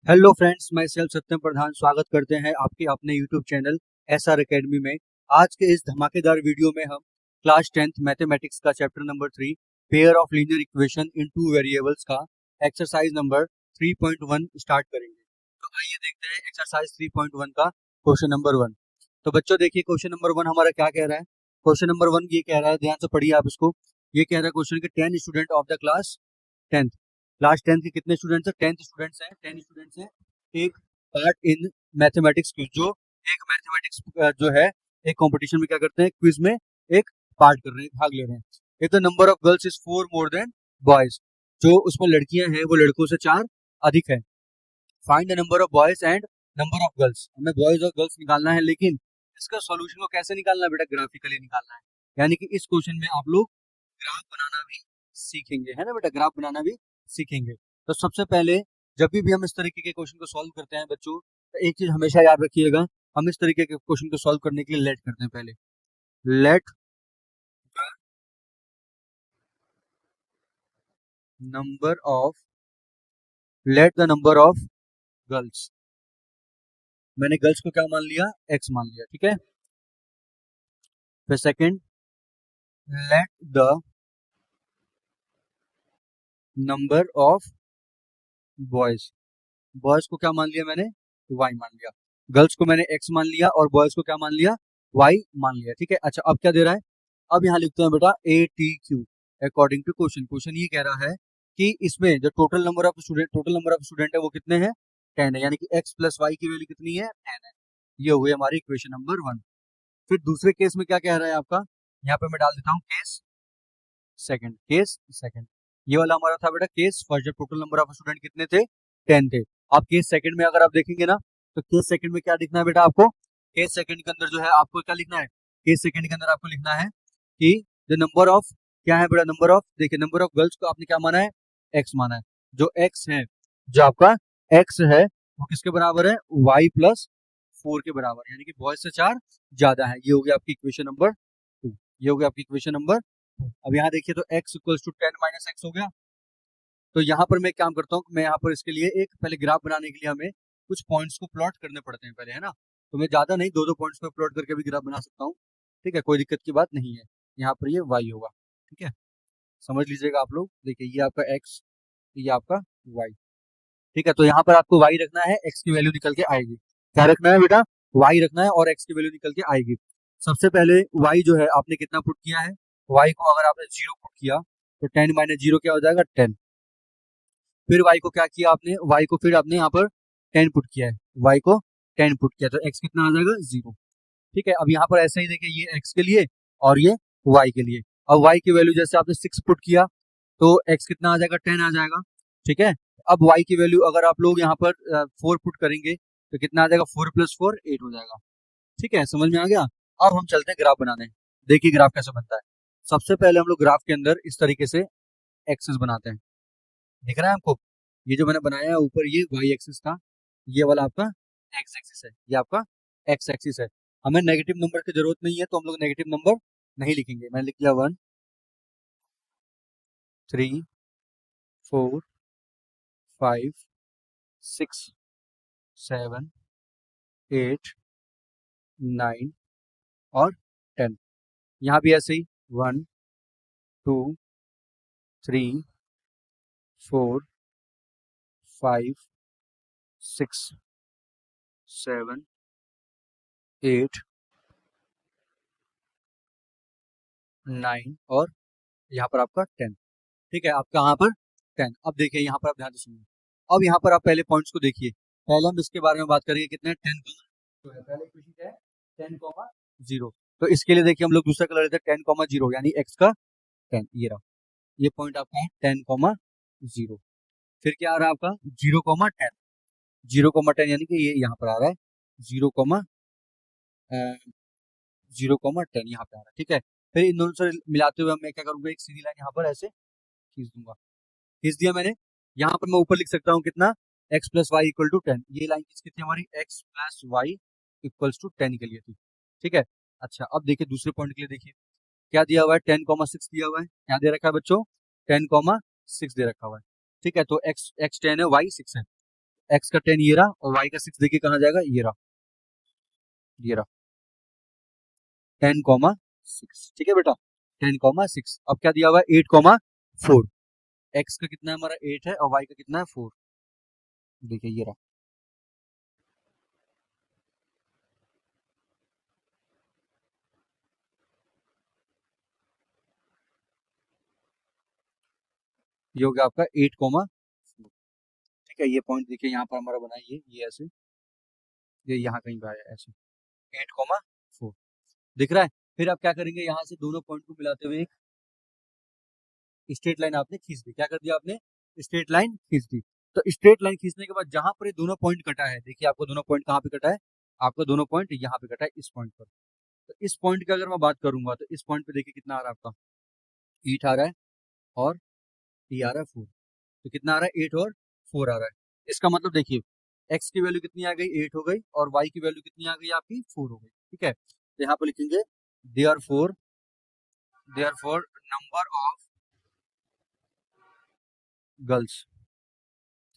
Hello friends, मैं self सत्यम प्रधान स्वागत करते हैं आपके अपने यूट्यूब चैनल एसआर एकेडमी में। आज के इस धमाकेदार वीडियो में हम क्लास 10th मैथमेटिक्स का chapter number 3 pair of linear equation in two variables का एक्सरसाइज नंबर 3.1 स्टार्ट करेंगे। तो आइए देखते हैं एक्सरसाइज 3.1 का क्वेश्चन नंबर 1। तो बच्चों देखिए, क्वेश्चन नंबर 1 हमारा क्या कह रहा है। क्वेश्चन नंबर 1 ये कह रहा है, ध्यान से पढ़िए आप इसको। ये कह रहा है क्वेश्चन के 10 student of the class 10th, class 10th के कितने स्टूडेंट्स हैं? 10 स्टूडेंट्स हैं। 10 स्टूडेंट्स हैं एक पार्ट इन मैथमेटिक्स क्विज, जो एक मैथमेटिक्स जो है एक कंपटीशन में क्या करते हैं, क्विज में एक पार्ट कर रहे हैं, भाग ले रहे हैं। If the number of girls is 4 more than boys, जो उसमें लड़कियां हैं वो लड़कों से 4 अधिक है। Find the number of boys and number of girls, हमें बॉयज और गर्ल्स निकालना है, लेकिन इसका सॉल्यूशन को कैसे निकालना है बेटा? ग्राफिकली निकालना है। यानी कि इस क्वेश्चन में आप लोग ग्राफ बनाना भी सीखेंगे, है ना बेटा? ग्राफ बनाना भी सीखेंगे। तो सबसे पहले जब भी हम इस तरीके के क्वेश्चन को सॉल्व करते हैं बच्चों, तो एक चीज हमेशा याद रखिएगा, हम इस तरीके के क्वेश्चन को सॉल्व करने के लिए लेट करते हैं। पहले let number of let the number of girls, मैंने गर्ल्स को क्या मान लिया? एक्स मान लिया, ठीक है। फिर second, let the number of boys, boys को क्या मान लिया मैंने? वाई मान लिया। गर्ल्स को मैंने एक्स मान लिया और बॉयज को क्या मान लिया? वाई मान लिया, ठीक है। अच्छा, अब क्या दे रहा है? अब यहाँ लिखते हैं बेटा A T Q according to question. Question ये कह रहा है कि इसमें जो टोटल नंबर ऑफ स्टूडेंट है वो कितने हैं? 10 है। यानी कि एक्स प्लस वाई की वैल्यू कितनी है? 10 है। ये हो गई हमारी इक्वेशन नंबर 1। फिर दूसरे केस में क्या कह रहा है आपका? यहाँ पे मैं डाल देता हूँ केस सेकंड। ये वाला हमारा था बेटा केस फर्स्ट, जब टोटल नंबर ऑफ स्टूडेंट कितने थे? 10 थे। अब केस सेकंड में अगर आप देखेंगे ना, तो केस सेकंड में क्या लिखना है बेटा आपको? केस सेकंड के अंदर जो है आपको क्या लिखना है? केस सेकंड के अंदर आपको लिखना है कि द नंबर ऑफ, क्या है बेटा? नंबर ऑफ, देखिए नंबर ऑफ गर्ल्स को आपने क्या माना है? एक्स माना है। जो एक्स है, जो आपका एक्स है, वो किसके बराबर है? वाई प्लस 4 के बराबर, यानी कि बॉयज से 4 ज्यादा है। ये हो गया आपकी इक्वेशन नंबर 2। ये हो गया आपकी इक्वेशन नंबर। अब यहाँ देखिए, तो x equals to 10 minus X हो गया। तो यहाँ पर मैं काम करता हूँ, मैं यहाँ पर इसके लिए एक पहले ग्राफ बनाने के लिए हमें कुछ पॉइंट्स को प्लॉट करने पड़ते हैं पहले, है ना? तो मैं ज्यादा नहीं, दो दो पॉइंट्स को प्लॉट करके भी ग्राफ बना सकता हूँ, ठीक है, कोई दिक्कत की बात नहीं है। यहाँ पर ये y होगा, ठीक है, समझ लीजिएगा आप लोग। देखिए ये आपका x, ये आपका y, ठीक है। तो यहाँ पर आपको y रखना है, x की वैल्यू निकल के आएगी। क्या रखना है बेटा? y रखना है और x की वैल्यू निकल के आएगी। सबसे पहले y जो है आपने कितना पुट किया है? y को अगर आपने 0 पुट किया तो 10 माइनस 0 क्या हो जाएगा? 10। फिर y को क्या किया आपने? y को फिर आपने यहाँ पर 10 पुट किया है, y को 10 पुट किया, तो x कितना आ जाएगा? 0, ठीक है। अब यहाँ पर ऐसे ही देखिए, ये x के लिए और ये y के लिए। अब y की वैल्यू जैसे आपने 6 पुट किया तो x कितना आ जाएगा? 10 आ जाएगा, ठीक है। अब y की वैल्यू अगर आप लोग यहाँ पर 4 पुट करेंगे तो कितना आ जाएगा? 4 प्लस 4 8 हो जाएगा, ठीक है, समझ में आ गया। अब हम चलते हैं ग्राफ बनाने। देखिए ग्राफ कैसे बनता है। सबसे पहले हम लोग ग्राफ के अंदर इस तरीके से एक्सिस बनाते हैं, दिख रहा है आपको? ये जो मैंने बनाया है ऊपर, ये वाई एक्सिस था, ये वाला आपका एक्स एक्सिस है, ये आपका एक्स एक्सिस है। हमें नेगेटिव नंबर की जरूरत नहीं है, तो हम लोग नेगेटिव नंबर नहीं लिखेंगे। मैंने लिख लिया 1 3 4 5 6 7 8 9 और 10। यहाँ भी ऐसे ही 1 2 3 4 5 6 7 8 9 और यहाँ पर आपका 10, ठीक है, आपका यहाँ पर 10। अब देखिए यहाँ पर आप ध्यान से सुनिए। अब यहाँ पर आप पहले पॉइंट्स को देखिए। पहले हम इसके बारे में बात करेंगे, कितने? 10 तो है, पहले इक्वेशन क्या है? 10, 0। तो इसके लिए देखिए हम लोग दूसरा कलर लेते हैं, 10, 0, यानी x का 10, ये रहा। ये पॉइंट आपका है 10, 0। फिर क्या आ रहा है आपका? 0, 10। 0, 10 यानी कि ये यहाँ पर आ रहा है 0, 10 यहाँ पे आ रहा है, ठीक है। फिर इन दोनों से मिलाते हुए मैं क्या करूंगा? एक सीधी लाइन यहाँ पर ऐसे खींच दूंगा। खींच दिया मैंने। यहाँ पर मैं ऊपर लिख सकता हूँ कितना? x plus Y equal to 10। ये लाइन किसकी थी हमारी? x plus Y equals to 10 के लिए थी, ठीक है। अच्छा, अब देखिए दूसरे पॉइंट के लिए देखिए क्या दिया हुआ है? 10, 6 दिया हुआ है। क्या दे रखा है बच्चों? 10, 6 दे रखा हुआ है, ठीक है। तो x 10 है, y 6 है। x का 10 ये रहा और y का 6 देखिए कहाँ जाएगा, ये रहा 10,6। ठीक है बेटा, 10,6। अब क्या दिया हुआ है, 8,4। x का कितना है हमारा 8 है और y का कितना है 4। देखिए ये रहा। ये हो गया आपका 8,4। ठीक है, ये पॉइंट देखिए यहाँ पर हमारा बना है, ये ऐसे, ये यहाँ कहीं पे आया ऐसे 8,4 दिख रहा है। फिर आप क्या करेंगे, यहाँ से दोनों पॉइंट को मिलाते हुए एक स्ट्रेट लाइन आपने खींच दी। क्या कर दिया आपने, स्ट्रेट लाइन खींच दी। तो स्ट्रेट लाइन खींचने के बाद जहां पर ये दोनों पॉइंट कटा है, देखिए आपको दोनों पॉइंट कहाँ पे कटा है, आपको दोनों पॉइंट यहाँ पे कटा है, इस पॉइंट पर। तो इस पॉइंट की अगर मैं बात करूंगा तो इस पॉइंट पे देखिए कितना आ रहा है आपका, 8 आ रहा है और ये आ रहा है 4। तो कितना आ रहा है, 8 और 4 आ रहा है। इसका मतलब देखिए x की वैल्यू कितनी आ गई, 8 हो गई, और y की वैल्यू कितनी आ गई आपकी, 4 हो गई। ठीक है, तो यहाँ पर लिखेंगे देयरफॉर नंबर ऑफ गर्ल्स।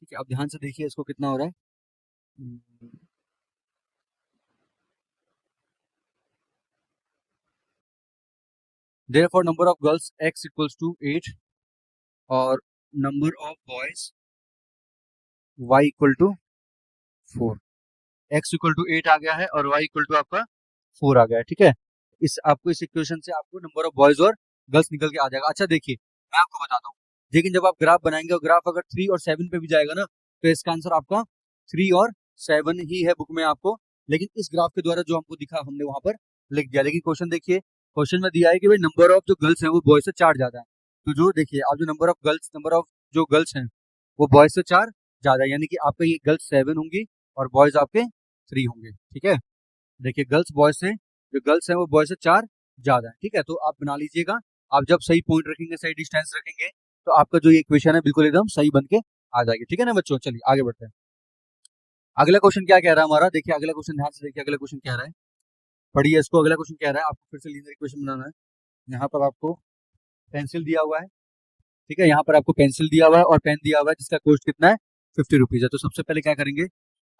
ठीक है, अब ध्यान से देखिए इसको कितना हो रहा है, therefore number of girls x equals to 8 और number of boys y equal to 4। x equal to 8 आ गया है और y इक्वल टू आपका 4 आ गया है। ठीक है, इस इक्वेशन से आपको नंबर ऑफ बॉयज और गर्ल्स निकल के आ जाएगा। अच्छा देखिए मैं आपको बताता हूँ, लेकिन जब आप ग्राफ बनाएंगे और ग्राफ अगर 3 और 7 पे भी जाएगा ना, तो इसका आंसर आपका 3 और 7 ही है बुक में आपको, लेकिन इस ग्राफ के द्वारा जो हमको दिखा हमने वहां पर लिख दिया। लेकिन क्वेश्चन देखिए, क्वेश्चन में दिया है कि भाई नंबर ऑफ जो गर्ल्स हैं वो बॉयज से 4 ज्यादा है। तो जो देखिए आप जो नंबर ऑफ जो गर्ल्स हैं वो बॉयज से 4 ज्यादा है, यानी कि आपका ये गर्ल्स 7 होंगी और बॉयज आपके 3 होंगे। ठीक है, देखिए गर्ल्स बॉयज से, जो गर्ल्स हैं वो बॉयज से 4 ज्यादा है। ठीक है, तो आप बना लीजिएगा, आप जब सही पॉइंट रखेंगे, सही डिस्टेंस रखेंगे, तो आपका जो ये इक्वेशन है बिल्कुल एकदम सही बन के आ जाएगी। ठीक है ना बच्चों, चलिए आगे बढ़ते हैं। अगला क्वेश्चन क्या कह रहा है हमारा, देखिए अगला क्वेश्चन ध्यान से देखिए, अगला क्वेश्चन कह रहा है, पढ़िए इसको। अगला क्वेश्चन कह रहा है आपको फिर से लीनियर इक्वेशन बनाना है। यहाँ पर आपको पेंसिल दिया हुआ है। ठीक है, यहाँ पर आपको पेंसिल दिया हुआ है और पेन दिया हुआ है जिसका कॉस्ट कितना है, 50 रुपीज है। तो सबसे पहले क्या करेंगे,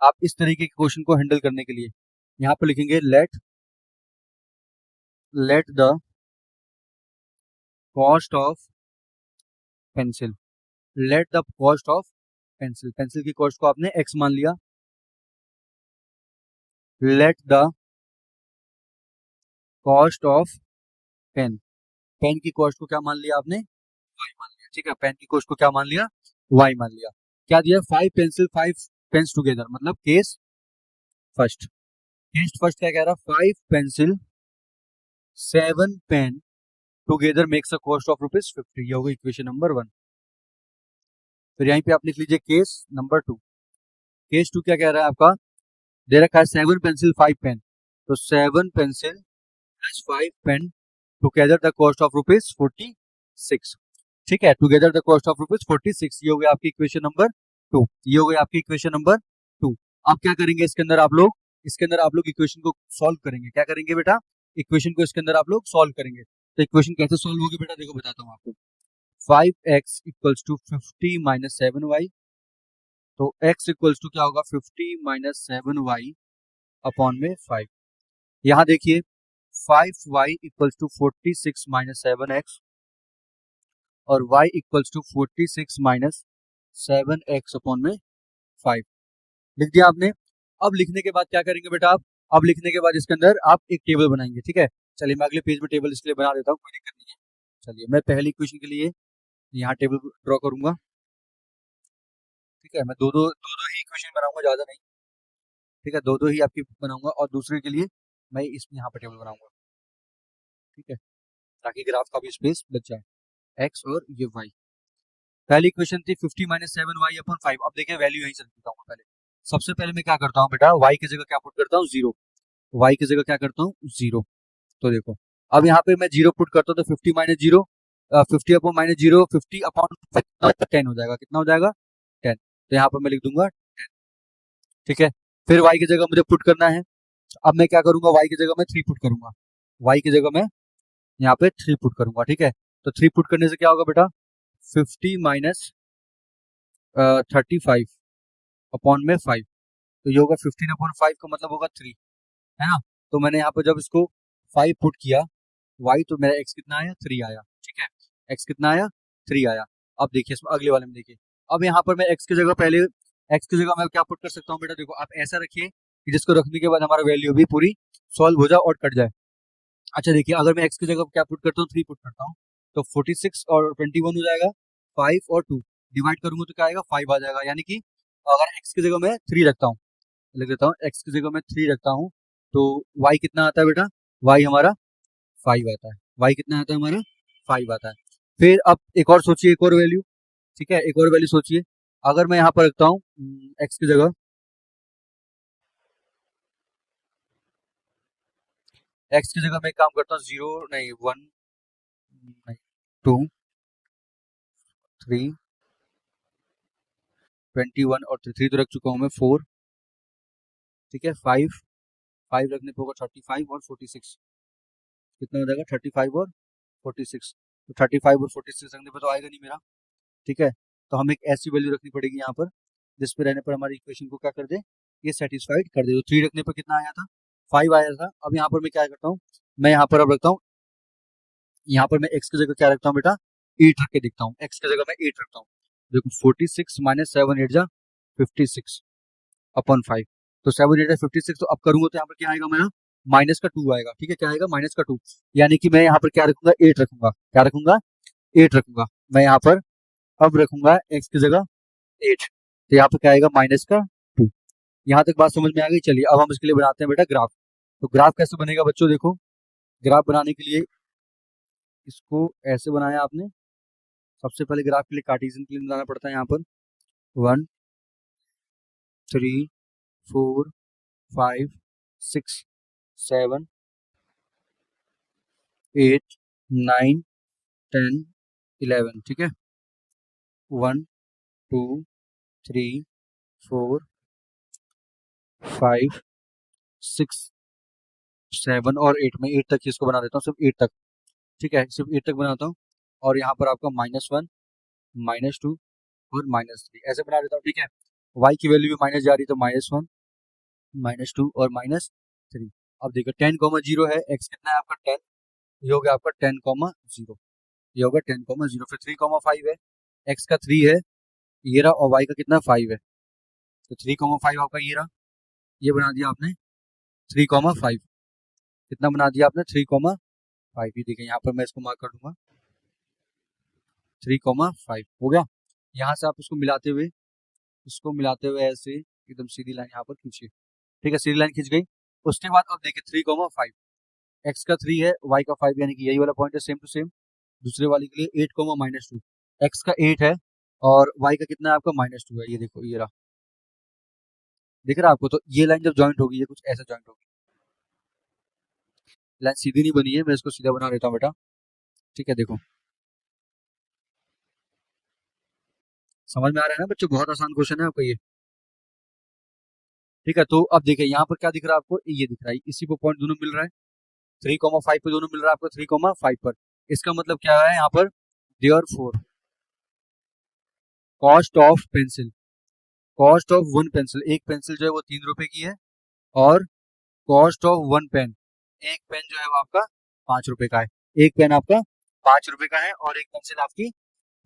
आप इस तरीके के क्वेश्चन को हैंडल करने के लिए यहाँ पर लिखेंगे let the cost of pencil. Let the cost of pencil, pencil की कॉस्ट को आपने x मान लिया। Let the cost of pen, pen की कॉस्ट को क्या मान लिया आपने, y मान लिया। ठीक है, पेन की कॉस्ट को क्या मान लिया, y मान लिया। क्या दिया, 5 पेंसिल 5 पेन्स टुगेदर, मतलब केस फर्स्ट। केस फर्स्ट क्या कह रहा, 5 pencil 7 pen together makes a cost of ₹50। ये होगा इक्वेशन नंबर 1। फिर यहीं पे आप लिख लीजिए केस नंबर 2। केस 2 क्या कह रहा है आपका, दे रखा है 7 पेंसिल 5 पेन, तो 7 pencil plus 5 pen together the cost of ₹46। ठीक है, टुगेदर द कॉस्ट ऑफ ₹46। ये हो गया आपकी इक्वेशन नंबर 2। ये हो गया आपकी इक्वेशन नंबर 2। अब क्या करेंगे इसके अंदर आप लोग, इक्वेशन को सॉल्व करेंगे। क्या करेंगे बेटा, इक्वेशन को इसके अंदर आप लोग सॉल्व करेंगे। तो इक्वेशन कैसे सॉल्व होगी बेटा, देखो बताता हूँ आपको। 5x equals to 50 minus 7y, तो x इक्वल्स टू क्या होगा, 50 माइनस 7y अपॉन में 5। यहाँ देखिए 5y equals to 46 minus 7x और y equals to 46 minus 7x upon में 5 लिख दिया आपने। अब लिखने के बाद क्या करेंगे बेटा आप, अब लिखने के बाद इसके अंदर आप एक टेबल बनाएंगे। ठीक है, चलिए मैं अगले पेज में टेबल इसके लिए बना देता हूँ, कोई दिक्कत नहीं है। चलिए मैं पहली इक्वेशन के लिए यहाँ टेबल ड्रॉ करूंगा। ठीक है, मैं दो दो ही इक्वेशन बनाऊंगा, ज्यादा नहीं। ठीक है, दो ही आपकी बनाऊंगा और दूसरे के लिए मैं इसमें यहाँ पर टेबल बनाऊंगा। ठीक है, ताकि ग्राफ का भी स्पेस बच जाए, एक्स और ये वाई। पहली इक्वेशन थी 50 माइनस 7y अपॉन 5। अब देखिए वैल्यू यहीं से लिखता हूँ पहले। सबसे पहले मैं क्या करता हूँ बेटा, y की जगह क्या पुट करता हूँ, 0। y की जगह क्या करता हूँ, 0। तो देखो अब यहाँ पे मैं 0 पुट करता हूँ, तो 50 माइनस 0, 50 अपॉन माइनस 0, 50 अपॉन 10 हो जाएगा। कितना हो जाएगा, 10। तो यहाँ पर मैं लिख दूंगा 10। ठीक है, फिर y की जगह मुझे पुट करना है। अब मैं क्या करूंगा, y की जगह मैं 3 पुट करूंगा। y की जगह मैं यहाँ पे 3 पुट करूंगा। ठीक है, तो 3 पुट करने से क्या होगा बेटा, 50 माइनस 35 अपॉन में 5, तो ये होगा 15/5 का मतलब होगा 3, है ना। तो मैंने यहाँ पर जब इसको 5 पुट किया y, तो मेरा x कितना आया, 3 आया, ठीक है। x कितना आया, 3 आया। अब देखिए इसमें अगले वाले में देखिए, अब यहाँ पर मैं x की जगह पहले, x की जगह मैं क्या पुट कर सकता हूँ बेटा, देखो आप ऐसा रखिए कि जिसको रखने के बाद हमारा वैल्यू भी पूरी सॉल्व हो जाए और कट जाए। अच्छा देखिए, अगर मैं x की जगह क्या पुट करता हूँ, 3 पुट करता हूँ, तो 46 और 21 हो जाएगा, 5 और 2 डिवाइड करूंगा तो क्या आएगा, 5 आ जाएगा। यानी कि अगर x की जगह मैं 3 रखता हूँ, लिख देता हूँ, x की जगह मैं 3 रखता हूँ, तो y कितना आता है बेटा, y हमारा 5 आता है। y कितना आता है हमारा, 5 आता है। फिर अब एक और सोचिए, एक और वैल्यू, ठीक है, एक और वैल्यू सोचिए। अगर मैं यहाँ पर रखता हूँ x की जगह, x की जगह मैं एक काम करता हूँ, 0 नहीं 1 नहीं 2 3 21 और 3 तो रख चुका हूँ मैं, 4, ठीक है, 5 रखने पे होगा 35 और 46, कितना हो जाएगा, 35 और 46, तो 35 और 46 रखने पे तो आएगा नहीं मेरा, ठीक है। तो हमें एक ऐसी वैल्यू रखनी पड़ेगी यहाँ पर जिसपे रहने पर हमारी इक्वेशन को क्या कर दे, ये सेटिस्फाइड कर दे। तो 3 रखने पर कितना आया था, 5 आया था। अब यहाँ पर मैं क्या करता हूँ, मैं यहाँ पर अब रखता हूँ, यहाँ पर मैं x की जगह क्या रखता हूँ बेटा, 8 रख के देखता हूँ, x की जगह मैं 8 रखता हूँ। देखो 46 माइनस 7 8 जा 56 अपॉन 5, तो 7 8 जा 56, तो अब करूंगा तो यहाँ पर क्या आएगा मेरा, माइनस का 2 आएगा, ठीक है, क्या आएगा, माइनस का 2। यानी कि मैं यहाँ पर क्या रखूंगा, 8 रखूंगा, क्या रखूंगा, 8 रखूंगा। मैं यहाँ पर अब रखूंगा x की जगह 8, तो यहाँ पर क्या आएगा, माइनस का 2। यहाँ तक बात समझ में आ गई। चलिए अब हम इसके लिए बनाते हैं बेटा ग्राफ। तो ग्राफ कैसे बनेगा बच्चों, देखो ग्राफ बनाने के लिए इसको ऐसे बनाया आपने। सबसे पहले ग्राफ के लिए कार्टेशियन प्लेन बनाना पड़ता है। यहाँ पर 1 3 4 5 6 7 8 9 10 11, ठीक है, 1 2 3 4 5 6 7 और 8, में 8 तक इसको बना देता हूँ, सिर्फ 8 तक, ठीक है, सिर्फ 8 तक बनाता हूँ। और यहाँ पर आपका -1 -2 और -3 ऐसे बना देता हूँ, ठीक है। y की वैल्यू भी माइनस जा रही है, तो -1 -2 और -3। अब देखो 10,0 है, x कितना है आपका 10, ये हो गया आपका 10,0, ये होगा 10,0, फिर 3,5 है, x का 3 है ये रहा, और y का कितना 5 है, तो 3,5 आपका ये रहा, ये बना दिया आपने 3,5, कितना बना दिया आपने 3,5, ये देखिए यहाँ पर मैं इसको मार्क कर दूंगा 3,5 हो गया। यहाँ से आप इसको मिलाते हुए, ऐसे एकदम सीधी लाइन यहाँ पर खींचिए, ठीक है, सीधी लाइन खींच गई। उसके बाद अब देखिए 3,5, x का 3 है, y का 5, यानी कि यही वाला पॉइंट है, सेम टू सेम। दूसरे वाले के लिए 8, -2, x का 8 है और y का कितना है आपका -2 है, ये देखो ये रहा, दिख रहा है आपको। तो ये लाइन जब ज्वाइंट होगी, ये कुछ ऐसा ज्वाइंट होगी, लाइन सीधी नहीं बनी है, मैं इसको सीधा बना देता हूँ बेटा, ठीक है। देखो समझ में आ रहा है ना बच्चों, बहुत आसान क्वेश्चन है आपका ये, ठीक है। तो अब देखिए यहाँ पर क्या दिख रहा है आपको, ये दिख रहा है, इसी को पॉइंट दोनों मिल रहा है, 3,5 पे दोनों मिल रहा है आपको 3,5 पर। इसका मतलब क्या है यहाँ पर, therefore cost of pencil, cost of one pencil, एक पेंसिल जो है वो 3 रुपए की है, और कॉस्ट ऑफ वन पेन, एक पेन जो है वो आपका 5 रुपए का है, एक पेन आपका 5 रुपए का है, और एक पेंसिल आपकी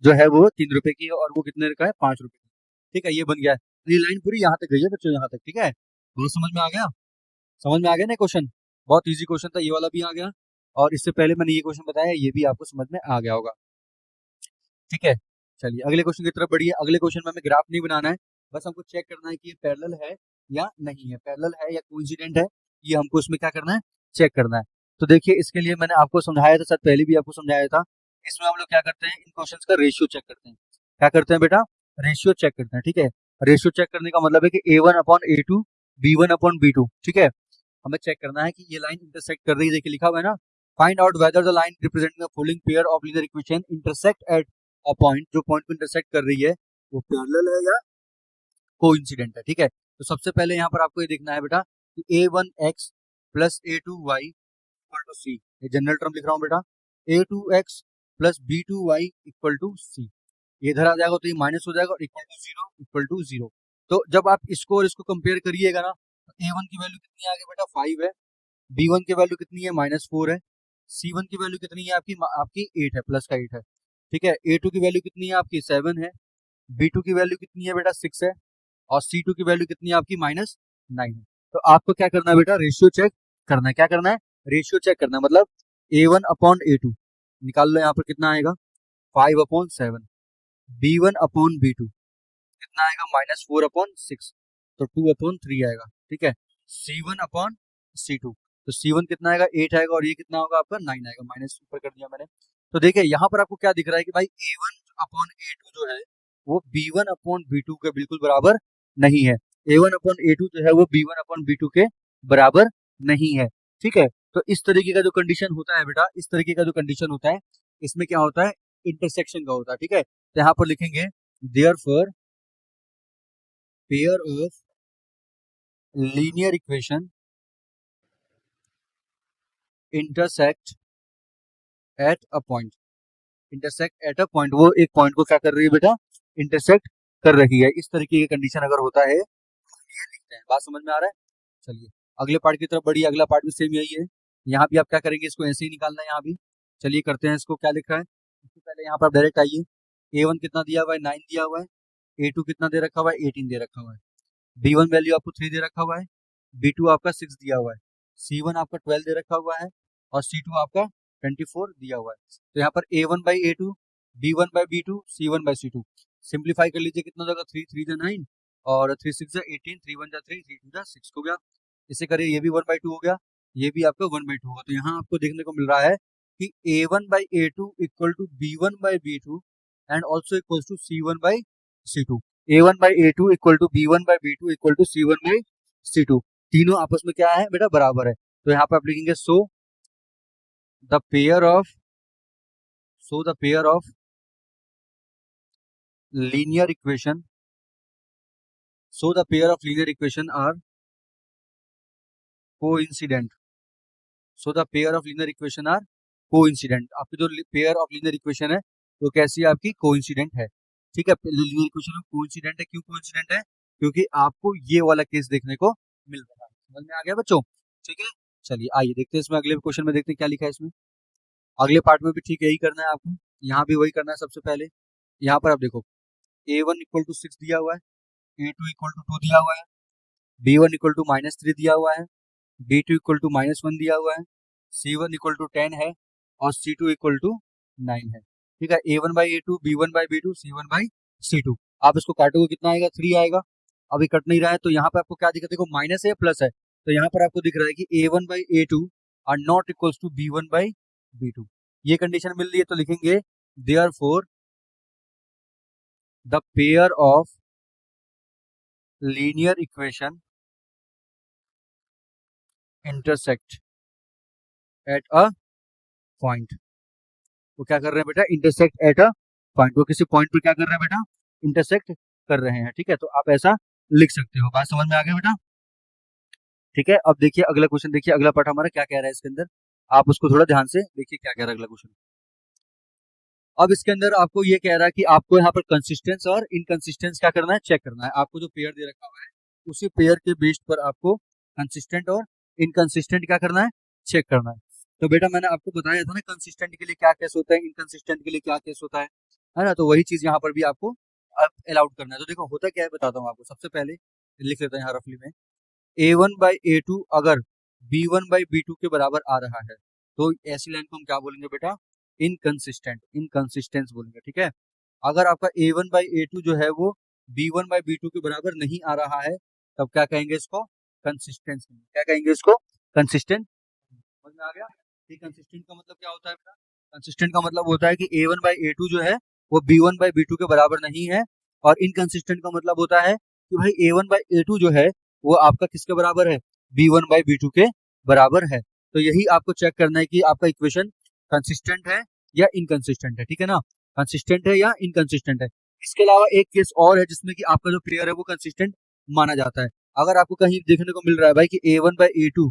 जो है वो 3 रुपए की है, और वो कितने का है, 5 रुपए की, ठीक है, ये बन गया है। ये लाइन पूरी यहाँ तक गई है बच्चों, यहाँ तक, ठीक है, बहुत समझ में आ गया, समझ में आ गया ना क्वेश्चन, बहुत इजी क्वेश्चन था, ये वाला भी आ गया, और इससे पहले मैंने ये क्वेश्चन बताया, ये भी आपको समझ में आ गया होगा, ठीक है। चलिए अगले क्वेश्चन की तरफ बढ़िए। अगले क्वेश्चन में हमें ग्राफ नहीं बनाना है, बस हमको चेक करना है कि ये पैरेलल है या नहीं है, पैरेलल है या कोइंसिडेंट है, ये हमको इसमें क्या करना है, चेक करना है। तो देखिए इसके लिए मैंने आपको समझाया था, शायद पहले भी आपको समझाया था, इसमें हम लोग क्या करते हैं, इन क्वेश्चंस का रेशियो चेक करते हैं। क्या करते हैं बेटा, रेशियो चेक करते हैं, ठीक है। रेशियो चेक करने का मतलब है कि A1/A2 B1/B2, ठीक है। हमें चेक करना है कि ये लाइन इंटरसेक्ट कर रही है, देखिए लिखा हुआ है ना, find out whether the line representing the following pair of linear equation intersect at a point, जो पॉइंट को इंटरसेक्ट कर रही है वो पैरेलल है या कोइंसिडेंट है, ठीक है। तो सबसे पहले यहाँ पर आपको ये देखना है बेटा कि A1x plus A2y equal to सी, ये जनरल टर्म लिख रहा हूँ बेटा, A2x plus B2y equal to सी, ये इधर आ जाएगा तो ये माइनस हो जाएगा, और equal to zero, equal to zero. तो जब आप इसको और इसको कंपेयर करिएगा ना, तो A1 की वैल्यू कितनी आ गई बेटा 5 है, B1 की वैल्यू कितनी है -4 है, C1 की वैल्यू कितनी है आपकी आपकी 8 है, प्लस का 8 है, ठीक है। A2 की वैल्यू कितनी है आपकी 7 है, B2 की वैल्यू कितनी है बेटा 6 है, और C2 की वैल्यू कितनी है आपकी -9 है। तो आपको क्या करना है बेटा, रेशियो चेक करना है। क्या करना है, रेशियो चेक करना है, मतलब A1 अपॉन A2 निकाल लो, यहाँ पर कितना आएगा 5/7, B1/B2 कितना आएगा -4/6, तो 2/3 आएगा, ठीक है। C1/C2, तो C1 कितना आएगा 8 आएगा, और ये कितना होगा आपका 9 आएगा, माइनस ऊपर कर दिया मैंने। तो देखिए यहाँ पर आपको क्या दिख रहा है कि भाई A1/A2 जो है वो B1/B2 के बिल्कुल बराबर नहीं है। A1/A2 जो है वो B1/B2 के बराबर नहीं है, ठीक है। तो इस तरीके का जो कंडीशन होता है बेटा, इस तरीके का जो कंडीशन होता है, इसमें क्या होता है, इंटरसेक्शन का होता है, ठीक है। तो यहाँ पर लिखेंगे therefore pair of linear equation intersect at a point, intersect at a point, वो एक पॉइंट को क्या कर रही है बेटा, इंटरसेक्ट कर रही है। इस तरीके की कंडीशन अगर होता है तो ये लिखते हैं। बात समझ में आ रहा है। चलिए अगले पार्ट की तरफ बढ़िए, अगला पार्ट भी सेम यही है। यहाँ भी आप क्या करेंगे, इसको ऐसे ही निकालना है यहाँ भी। चलिए करते हैं इसको, क्या लिखा है इससे पहले यहाँ पर आप डायरेक्ट आइए। A1 कितना दिया हुआ है 9 दिया हुआ है, A2 कितना दे रखा हुआ है 18 दे रखा हुआ है, B1 वैल्यू आपको 3 दे रखा हुआ है, B2 आपका 6 दिया हुआ है, C1 आपका 12 दे रखा हुआ है, और C2 आपका 24 दिया हुआ है। तो यहाँ पर A1/A2, B1/B2, C1/C2 सिंप्लीफाई कर लीजिए, कितना होगा 3 3 9 और 3 6 18, 3 1 3 3 2 6 हो गया। इसे करिए, ये भी 1/2 हो गया, ये भी आपका 1/2 होगा। तो यहाँ आपको देखने को मिल रहा है कि A1/A2 equal to B1/B2 and also equal to C1/C2। A1/A2 equal to B1/B2 equal to C1/C2, तीनों आपस में क्या है बेटा, बराबर है। तो यहाँ पे आप लिखेंगे the pair of linear equation are coincident. The pair of linear equation are coincident, आपकी जो पेयर ऑफ लीनियर इक्वेशन है वो कैसी है, आपकी कोइंसिडेंट है, ठीक है। लीनियर इक्वेशन कोइंसिडेंट है, क्यों कोइंसिडेंट है, क्योंकि आपको ये वाला केस देखने को मिल रहा है। समझ में आ गया बच्चों, ठीक है। चलिए आइए देखते हैं इसमें, अगले क्वेश्चन में देखते हैं क्या लिखा है इसमें। अगले पार्ट में भी ठीक यही करना है आपको, यहाँ भी वही करना है। सबसे पहले यहाँ पर आप देखो A1 इक्वल टू 6 दिया हुआ है, A2 इक्वल टू 2 दिया हुआ है, B1 इक्वल टू -3 दिया हुआ है, B2 इक्वल टू -1 दिया हुआ है, C1 इक्वल टू 10 है, और C2 इक्वल टू 9 है, ठीक है। A1/A2, B1/B2, C1/C2, आप इसको काटोगे कितना आएगा 3 आएगा। अभी कट नहीं रहा है, तो यहाँ पे आपको क्या दिखा, देखो माइनस है प्लस है, तो यहाँ पर आपको दिख रहा है कि A1/A2 are not equals to B1/B2, ये कंडीशन मिल रही है। तो लिखेंगे therefore the pair of linear equation intersect at a point. वो क्या कर रहे हैं बेटा, इंटरसेक्ट एट अ पॉइंट, वो किसी पॉइंट पर क्या कर रहे हैं बेटा, इंटरसेक्ट कर रहे हैं, ठीक है। तो आप ऐसा लिख सकते हो। बात समझ में आ गया बेटा, ठीक है। अब देखिए अगला क्वेश्चन, देखिए अगला पार्ट हमारा क्या कह रहा है इसके अंदर, आप उसको थोड़ा ध्यान से देखिए क्या कह रहा है अगला क्वेश्चन। अब इसके अंदर आपको ये कह रहा है कि आपको यहाँ पर कंसिस्टेंस और इनकंसिस्टेंस क्या करना है, चेक करना है। आपको जो पेयर दे रखा हुआ है उसी पेयर के बेस्ड पर आपको कंसिस्टेंट और इनकंसिस्टेंट क्या करना है, चेक करना है। तो बेटा मैंने आपको बताया था ना, कंसिस्टेंट के लिए क्या केस होता है, इनकंसिस्टेंट के लिए क्या केस होता है ना। तो वही चीज यहाँ पर भी आपको अलाउड करना है। तो देखो होता क्या है बताता हूँ आपको। सबसे पहले लिख लेते हैं यहाँ रफली में, A1/A2 अगर B1/B2 के बराबर आ रहा है तो ऐसी लाइन को हम क्या बोलेंगे बेटा, इनकंसिस्टेंस बोलेंगे, ठीक है। अगर आपका A1/A2 जो है वो B1/B2 के बराबर नहीं आ रहा है, तब क्या कहेंगे इसको, कंसिस्टेंस। क्या कहेंगे इसको, कंसिस्टेंट। समझ में आ गया। कंसिस्टेंट का मतलब क्या होता है बेटा, कंसिस्टेंट का मतलब होता है कि A1/A2 जो है वो B1/B2 के बराबर नहीं है, और इनकंसिस्टेंट का मतलब होता है कि भाई A1/A2 जो है वो आपका किसके बराबर है, B1/B2 के बराबर है। तो यही आपको चेक करना है कि आपका इक्वेशन कंसिस्टेंट है या इनकंसिस्टेंट है, ठीक है ना, कंसिस्टेंट है या इनकंसिस्टेंट है। इसके अलावा एक केस और है जिसमें कि आपका जो पेयर है वो कंसिस्टेंट माना जाता है। अगर आपको कहीं देखने को मिल रहा है भाई कि A1/A2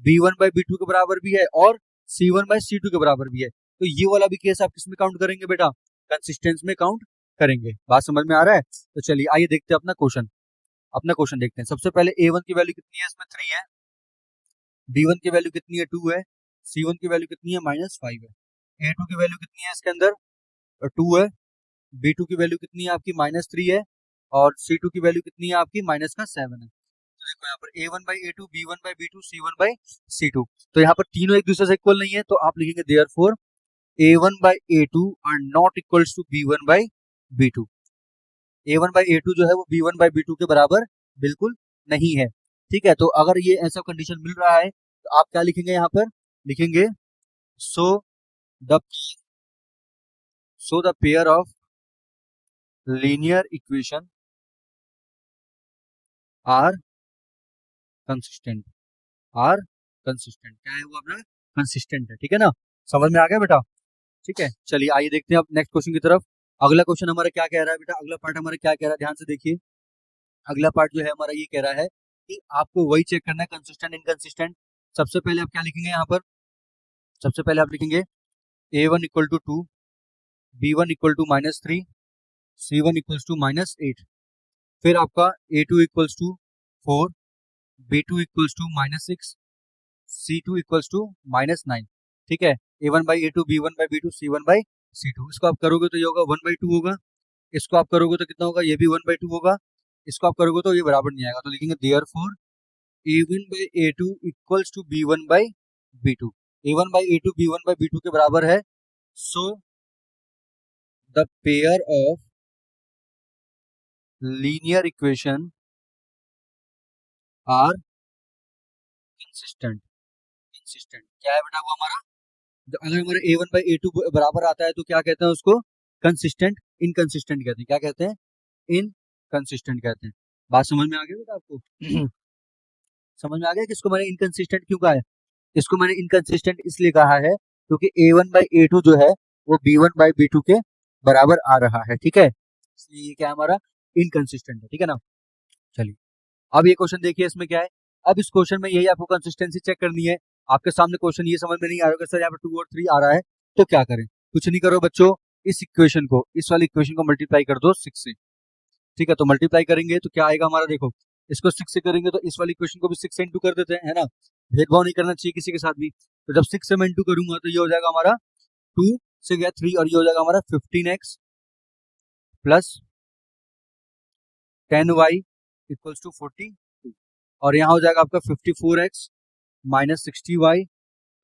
B1/B2 के बराबर भी है और C1/C2 के बराबर भी है, तो ये वाला भी केस आप किसमें काउंट करेंगे बेटा, कंसिस्टेंस में काउंट करेंगे। बात समझ में आ रहा है। तो चलिए आइए देखते हैं अपना क्वेश्चन। अपना क्वेश्चन देखते हैं। सबसे पहले A1 की वैल्यू कितनी है, इसमें 3 है। B1 की वैल्यू कितनी है, 2 है। C1 की वैल्यू कितनी है, -5 है। A2 की वैल्यू कितनी है इसके अंदर, 2 है। B2 की वैल्यू कितनी है आपकी, -3 है। और C2 की वैल्यू कितनी है आपकी, -7 है। तो देखो यहाँ पर A1/A2, B1/B2, C1/C2। तो यहाँ पर तीनों एक दूसरे से इक्वल नहीं है, तो आप लिखेंगे therefore A1/A2 are not equals to B1/B2। A1/A2 जो है वो B1/B2 के बराबर बिल्कुल नहीं है। ठीक है, तो अगर ये ऐसा कंडीशन मिल रहा है तो आप क्या लिखेंगे, यहाँ पर लिखेंगे so the pair of linear equation are consistent. Are consistent क्या है वो अपना, कंसिस्टेंट है। ठीक है ना, समझ में आ गया बेटा। ठीक है, चलिए आइए देखते हैं अब नेक्स्ट क्वेश्चन की तरफ। अगला क्वेश्चन हमारा क्या कह रहा है बेटा, अगला पार्ट हमारा क्या कह रहा है, ध्यान से देखिए। अगला पार्ट जो है हमारा ये कह रहा है कि आपको वही चेक करना है, कंसिस्टेंट इनकंसिस्टेंट। सबसे पहले आप क्या लिखेंगे यहाँ पर, सबसे पहले आप लिखेंगे A1 equal to 2, B1 equal to -3, C1 equals to -8। फिर आपका A2 equals to 4, B2 equals to -6, C2 equals to -9। ठीक है, A1/A2, B1/B2, C1/C2। इसको आप करोगे तो ये होगा 1/2 होगा। इसको आप करोगे तो कितना होगा, ये भी 1/2 होगा। इसको आप करोगे तो ये बराबर नहीं आएगा, तो लिखेंगे therefore A1/A2 equals to B1/B2। A1/A2 B1/B2 के बराबर है। So the pair of linear equation are consistent. Consistent क्या है बेटा वो हमारा, अगर हमारा A1/A2 बराबर आता है तो क्या कहते हैं उसको, कंसिस्टेंट इनकंसिस्टेंट कहते हैं। क्या कहते हैं, इनकंसिस्टेंट कहते हैं। बात समझ में आ गई बेटा आपको? समझ में आ गया कि इसको मैंने इनकंसिस्टेंट क्यों कहा है। इसको मैंने इनकंसिस्टेंट इसलिए कहा है क्योंकि A1/A2 जो है वो B1/B2 के बराबर आ रहा है। ठीक है, इसलिए ये क्या है हमारा, इनकंसिस्टेंट है। ठीक है ना, चलिए अब ये क्वेश्चन देखिए, इसमें क्या है। अब इस क्वेश्चन में यही आपको कंसिस्टेंसी चेक करनी है। आपके सामने क्वेश्चन ये समझ में नहीं आ रहा है सर यहाँ पर 2 और 3 आ रहा है, तो क्या करें। कुछ नहीं करो बच्चों, इस इक्वेशन को, इस वाली इक्वेशन को मल्टीप्लाई कर दो 6 से। ठीक है, तो मल्टीप्लाई करेंगे तो क्या आएगा हमारा, देखो इसको 6 से करेंगे तो इस वाली इक्वेशन को भी 6 से इंटू कर देते हैं, है ना। भेदभाव नहीं करना चाहिए किसी के साथ भी। तो जब 6 से मैं इंटू करूंगा तो ये हो जाएगा हमारा 2 से गया 3, और ये हो जाएगा हमारा 15x plus 10y equals to 42। और यहाँ हो जाएगा आपका 54x minus 60y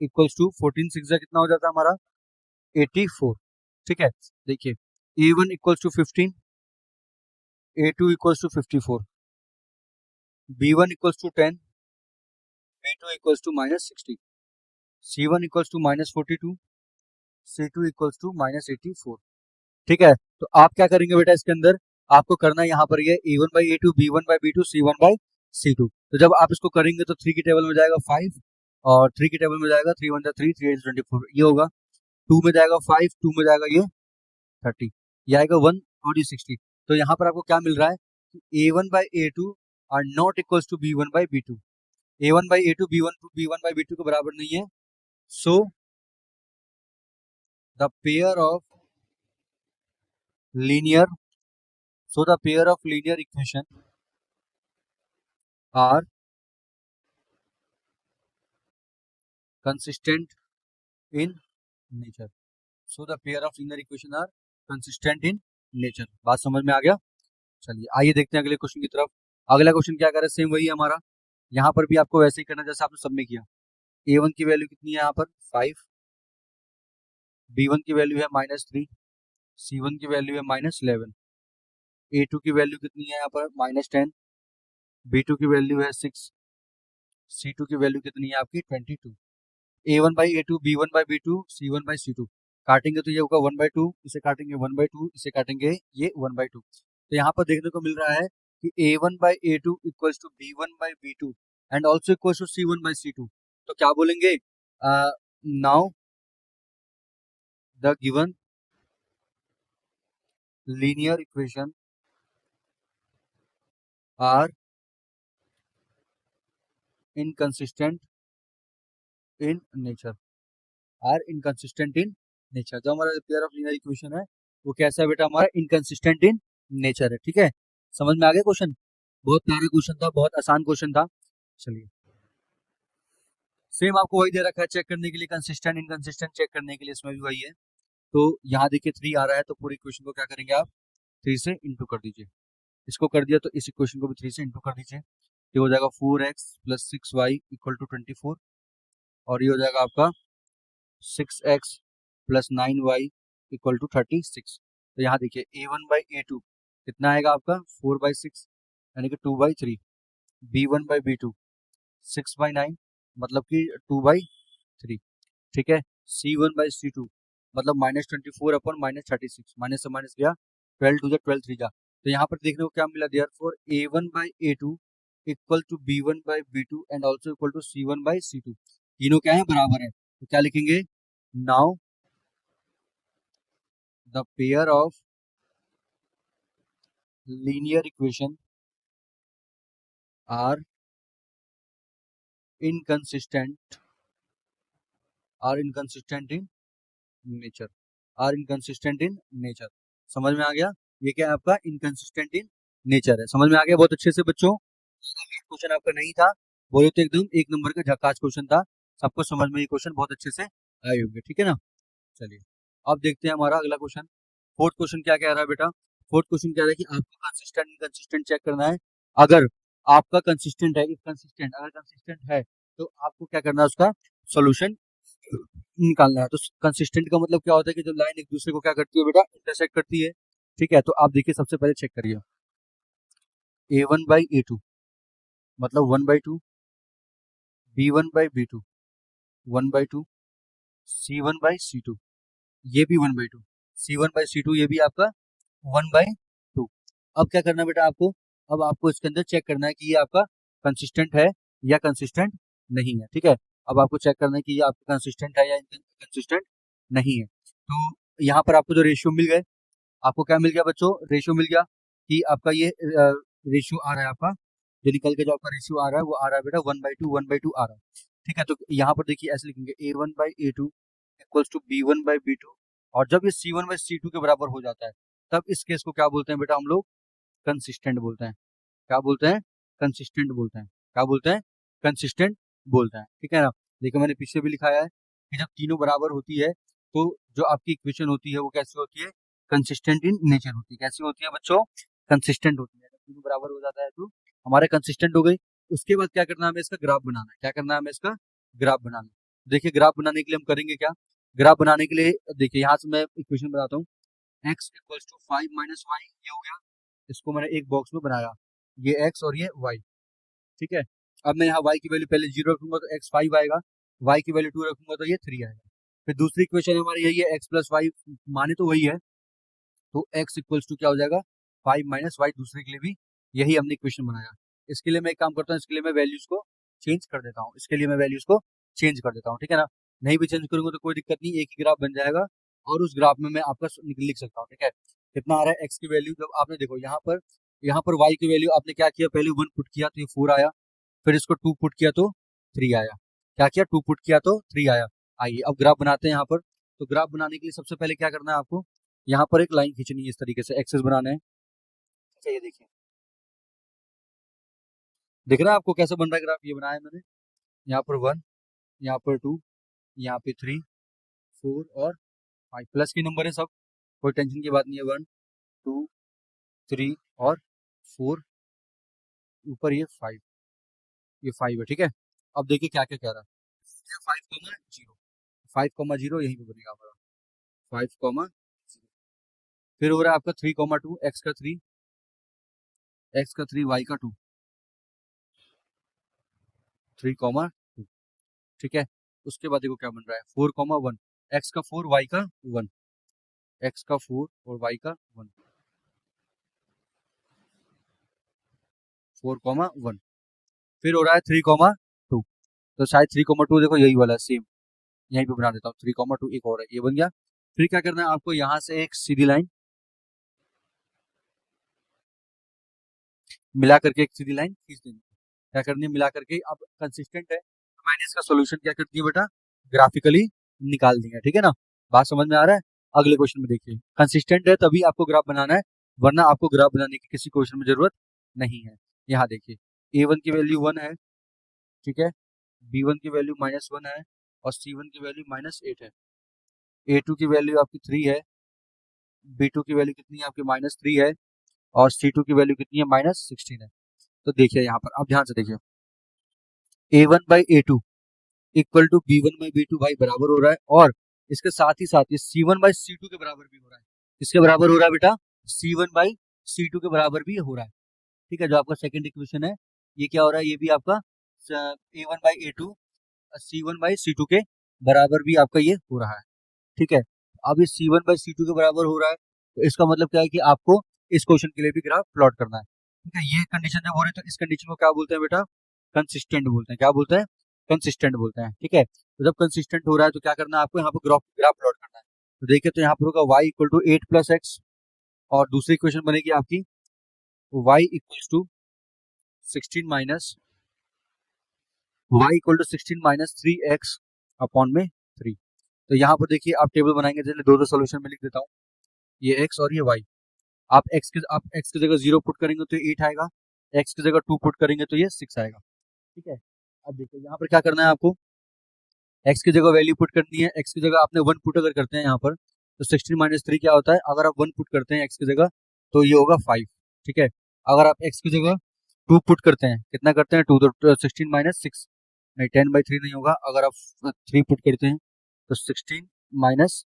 equals to 14 6 कितना हो जाता है हमारा, 84। ठीक है, देखिए A1 equals to 15, A2 equals to 54, B1 equals to 10, B2 equals to -60, C1 equals to -42, C2 equals to -84। ठीक है, तो आप क्या करेंगे बेटा, इसके अंदर आपको करना है यहाँ पर ये A1/A2, B1/B2, C1/C2। तो जब आप इसको करेंगे तो 3 की टेबल में जाएगा 5, और 3 की टेबल में जाएगा 3 1 3, 3 8 24, ये होगा। 2 में जाएगा 5, 2 में जाएगा ये 30, ये आएगा 1, और ये 60। तो यहाँ पर आपको क्या मिल रहा है कि A1/A2 are not equals to B1/B2। A1/A2 B1/B2 के बराबर नहीं है। So the pair of linear equation are consistent in nature। So the pair of linear equation are consistent in nature। बात समझ में आ गया। चलिए आइए देखते हैं अगले क्वेश्चन की तरफ। अगला क्वेश्चन क्या कर रहा है, सेम वही है हमारा। यहाँ पर भी आपको वैसे ही करना जैसा आपने सब में किया। A1 की वैल्यू कितनी है यहाँ पर 5, B1 की वैल्यू है -3, C1 की वैल्यू है -11, A2 की वैल्यू कितनी है यहाँ पर -10, B2 की वैल्यू है 6, C2 की वैल्यू कितनी है आपकी 22। A1/A2, B1/B2, C1/C2 काटेंगे तो ये होगा 1/2, इसे काटेंगे 1/2, इसे काटेंगे ये 1/2। तो यहाँ पर देखने को मिल रहा है कि A1/A2 equals to B1/B2 and also equals to C1/C2। तो क्या बोलेंगे, now the given linear equation are inconsistent in nature. Are inconsistent in nature. जो हमारा पेयर ऑफ लीनियर इक्वेशन है वो कैसा है बेटा, हमारा इनकंसिस्टेंट इन नेचर है। ठीक है, समझ में आ गया क्वेश्चन। बहुत प्यारा क्वेश्चन था, बहुत आसान क्वेश्चन था। चलिए, सेम आपको वही दे रखा है चेक करने के लिए, कंसिस्टेंट इनकंसिस्टेंट चेक करने के लिए, इसमें भी वही है। तो यहाँ देखिए 3 आ रहा है, तो पूरी इक्वेशन को क्या करेंगे आप, 3 से इंटू कर दीजिए। इसको कर दिया तो इस इक्वेशन को भी 3 से इंटू कर दीजिए। ये हो जाएगा 4x plus 6y equal to 24, और ये हो जाएगा आपका 6x plus 9y equal to 36। तो यहाँ देखिए a1/a2 कितना आएगा आपका 4/6 यानी कि 2/3, b1/b2 6/9 मतलब कि 2/3, ठीक है। c1/c2 मतलब -24/-36, माइनस से माइनस गया, 12 टू द 12 3 जा। तो यहाँ पर देखने को क्या मिला, therefore a1/a2 equal to b1/b2 and also equal to c1/c2, तीनों क्या है, बराबर है। तो क्या लिखेंगे, now the pair of linear equation are inconsistent in nature, are inconsistent in nature. समझ में आ गया, ये क्या है आपका इनकंसिस्टेंट इन नेचर है। समझ में आ गया बहुत अच्छे से बच्चों। क्वेश्चन आपका नहीं था, बोले तो एकदम 1 नंबर का झकास क्वेश्चन था, सबको समझ में ये क्वेश्चन बहुत अच्छे से आए होंगे, ठीक है ना। चलिए, अब देखते हैं हमारा अगला क्वेश्चन। फोर्थ क्वेश्चन क्या कह रहा है बेटा, फोर्थ क्वेश्चन कह रहा है कि आपको कंसिस्टेंट इनकंसिस्टेंट चेक करना है। अगर आपका कंसिस्टेंट है, इफ कंसिस्टेंट, अगर कंसिस्टेंट है तो आपको क्या करना है, उसका सोल्यूशन निकालना है। तो कंसिस्टेंट का मतलब क्या होता है कि जब लाइन एक दूसरे को क्या करती है बेटा, इंटरसेक्ट करती है, ठीक है। तो आप देखिए सबसे पहले चेक करिए, a1/a2 मतलब 1/2, b1/b2 1/2, c1/c2 ये भी 1/2, c1/c2 ये भी आपका 1/2। अब क्या करना है बेटा आपको, अब आपको इसके अंदर चेक करना है कि ये आपका कंसिस्टेंट है या कंसिस्टेंट नहीं है, ठीक है। अब आपको चेक करना है कि ये आपका कंसिस्टेंट है या कंसिस्टेंट नहीं है। तो यहाँ पर आपको जो रेशियो मिल गए, आपको क्या मिल गया बच्चों, रेशियो मिल गया कि आपका ये रेशियो आ रहा है, आपका जो निकल के जो आपका रेशियो आ रहा है वो आ रहा है बेटा 1/2 आ रहा है, ठीक है। तो यहाँ पर देखिए ऐसे लिखेंगे a1/a2 इक्वल्स टू b1/b2, और जब ये c1/c2 के बराबर हो जाता है तब इस केस को क्या बोलते हैं बेटा हम लोग, कंसिस्टेंट बोलते हैं। क्या बोलते हैं, कंसिस्टेंट बोलते हैं। क्या बोलते हैं, कंसिस्टेंट बोलते हैं, ठीक है ना। देखो मैंने पीछे भी लिखाया है कि जब तीनों बराबर होती है तो जो आपकी इक्वेशन होती है वो कैसी होती है, कंसिस्टेंट इन नेचर होती है। कैसी होती है बच्चों, कंसिस्टेंट होती है। जब तीनों बराबर हो जाता है तो हमारे कंसिस्टेंट हो गई। उसके बाद क्या करना है, हमें इसका ग्राफ बनाना है। क्या करना है, हमें इसका ग्राफ बनाना है। देखिए ग्राफ बनाने के लिए हम करेंगे क्या, ग्राफ बनाने के लिए देखिए यहाँ से मैं इक्वेशन बनाता हूँ, x equals to 5 minus y, ये हो गया। इसको मैंने एक बॉक्स में बनाया, ये x और ये y, ठीक है। अब मैं यहाँ y की वैल्यू पहले 0 रखूंगा तो x 5 आएगा, y की वैल्यू 2 रखूंगा तो ये 3 आएगा। फिर दूसरी इक्वेशन हमारी यही है, x प्लस वाई माने तो वही है, तो x इक्वल्स टू क्या हो जाएगा 5 माइनस वाई, दूसरे के लिए भी यही हमने इक्वेशन बनाया। इसके लिए मैं एक काम करता हूँ, इसके लिए मैं वैल्यूज को चेंज कर देता हूँ, इसके लिए मैं वैल्यूज को चेंज कर देता हूँ, ठीक है ना। नहीं भी चेंज करूंगा तो कोई दिक्कत नहीं, एक ही ग्राफ बन जाएगा और उस ग्राफ में मैं आपका लिख सकता हूँ, ठीक है। कितना आ रहा है x की वैल्यू, जब आपने देखो यहाँ पर y की वैल्यू आपने क्या किया, पहले 1 पुट किया तो ये 4 आया, फिर इसको 2 पुट किया तो 3 आया। क्या किया, 2 पुट किया तो 3 आया। आइए अब ग्राफ बनाते हैं यहाँ पर। तो ग्राफ बनाने के लिए सबसे पहले क्या करना है आपको, यहाँ पर एक लाइन खींचनी है, इस तरीके से एक्सेस बनाना है। अच्छा ये देखिए, दिख रहा है आपको कैसे बन रहा है ग्राफ, ये बनाया है मैंने। यहाँ पर 1, यहाँ पर 2, यहाँ पे 3, 4 और 5, प्लस के नंबर है सब, कोई टेंशन की बात नहीं है। 1 2 3 और 4, ऊपर ये 5, ये 5 है, ठीक है। अब देखिए क्या क्या कह रहा है, 5,0, 5,0 यहीं पे बनेगा हमारा, 5,0। फिर हो रहा है आपका 3,2, एक्स का 3 वाई का 2, 3,2, ठीक है। उसके बाद देखो क्या बन रहा है, 4,1, एक्स का 4 वाई का 1, एक्स का 4 और वाई का 1, 4,1। फिर हो रहा है 3,2, तो शायद 3,2 देखो यही वाला सेम, यहीं पे बना देता हूँ 3,2, एक और है, ये बन गया। फिर क्या करना है आपको, यहाँ से एक सीधी लाइन मिला करके, एक सीधी लाइन खींच देनी है। क्या करनी है, मिला करके। अब कंसिस्टेंट है तो मैंने इसका सोल्यूशन क्या कर दिया बेटा, ग्राफिकली निकाल दिया, ठीक है ना। बात समझ में आ रहा है। अगले क्वेश्चन में देखिए, कंसिस्टेंट है तभी आपको ग्राफ बनाना है, वरना आपको ग्राफ बनाने की किसी क्वेश्चन में जरूरत नहीं है। यहाँ देखिए A1 की वैल्यू 1 है, ठीक है, B1 की वैल्यू -1 है और C1 की वैल्यू -8 है। A2 की वैल्यू आपकी 3 है, B2 की वैल्यू कितनी है आपकी -3 है और C2 की वैल्यू कितनी है -16 है। तो देखिए यहाँ पर आप ध्यान से देखिए A1/A2 इक्वल टू B1/B2 भाई बराबर हो रहा है और इसके साथ ही साथ ये C1/C2 के बराबर भी हो रहा है। किसके बराबर हो रहा है बेटा? C1/C2 के बराबर भी हो रहा है। ठीक है, जो आपका सेकंड इक्वेशन है ये क्या हो रहा है? ये भी आपका A1/A2 C1/C2 के बराबर भी आपका ये हो रहा है। ठीक है, अब ये C1/C2 के बराबर हो रहा है तो इसका मतलब क्या है कि आपको इस क्वेश्चन के लिए भी ग्राफ प्लॉट करना है। ठीक है, ये कंडीशन जब हो रही है तो इस कंडीशन को क्या बोलते हैं बेटा? कंसिस्टेंट बोलते हैं। क्या बोलते हैं? कंसिस्टेंट बोलते हैं। ठीक है, तो जब कंसिस्टेंट हो रहा है तो क्या करना है आपको? यहाँ पर ग्राफ ग्राफ प्लॉट करना है। तो देखिए तो यहाँ पर होगा y equal to 8 plus x और दूसरी इक्वेशन बनेगी आपकी y equals to 16 minus y equal to 16 minus 3x upon में 3। तो यहाँ पर देखिए आप टेबल बनाएंगे, चलिए दो सोल्यूशन में लिख देता हूँ, ये x और ये y। आप x की जगह 0 पुट करेंगे तो ये 8 आएगा, x की जगह 2 पुट करेंगे तो ये 6 आएगा। ठीक है, अब देखिए यहाँ पर क्या करना है आपको? x की जगह वैल्यू पुट करनी है। x की जगह आपने 1 पुट अगर करते हैं यहाँ पर तो 16 माइनस 3 क्या होता है? अगर आप 1 पुट करते हैं x की जगह तो ये होगा 5। ठीक है, अगर आप x की जगह 2 पुट करते हैं, कितना करते हैं? 2, तो 16 माइनस 6 नहीं, 10/3 नहीं होगा। अगर आप 3 पुट करते हैं तो 16 माइनस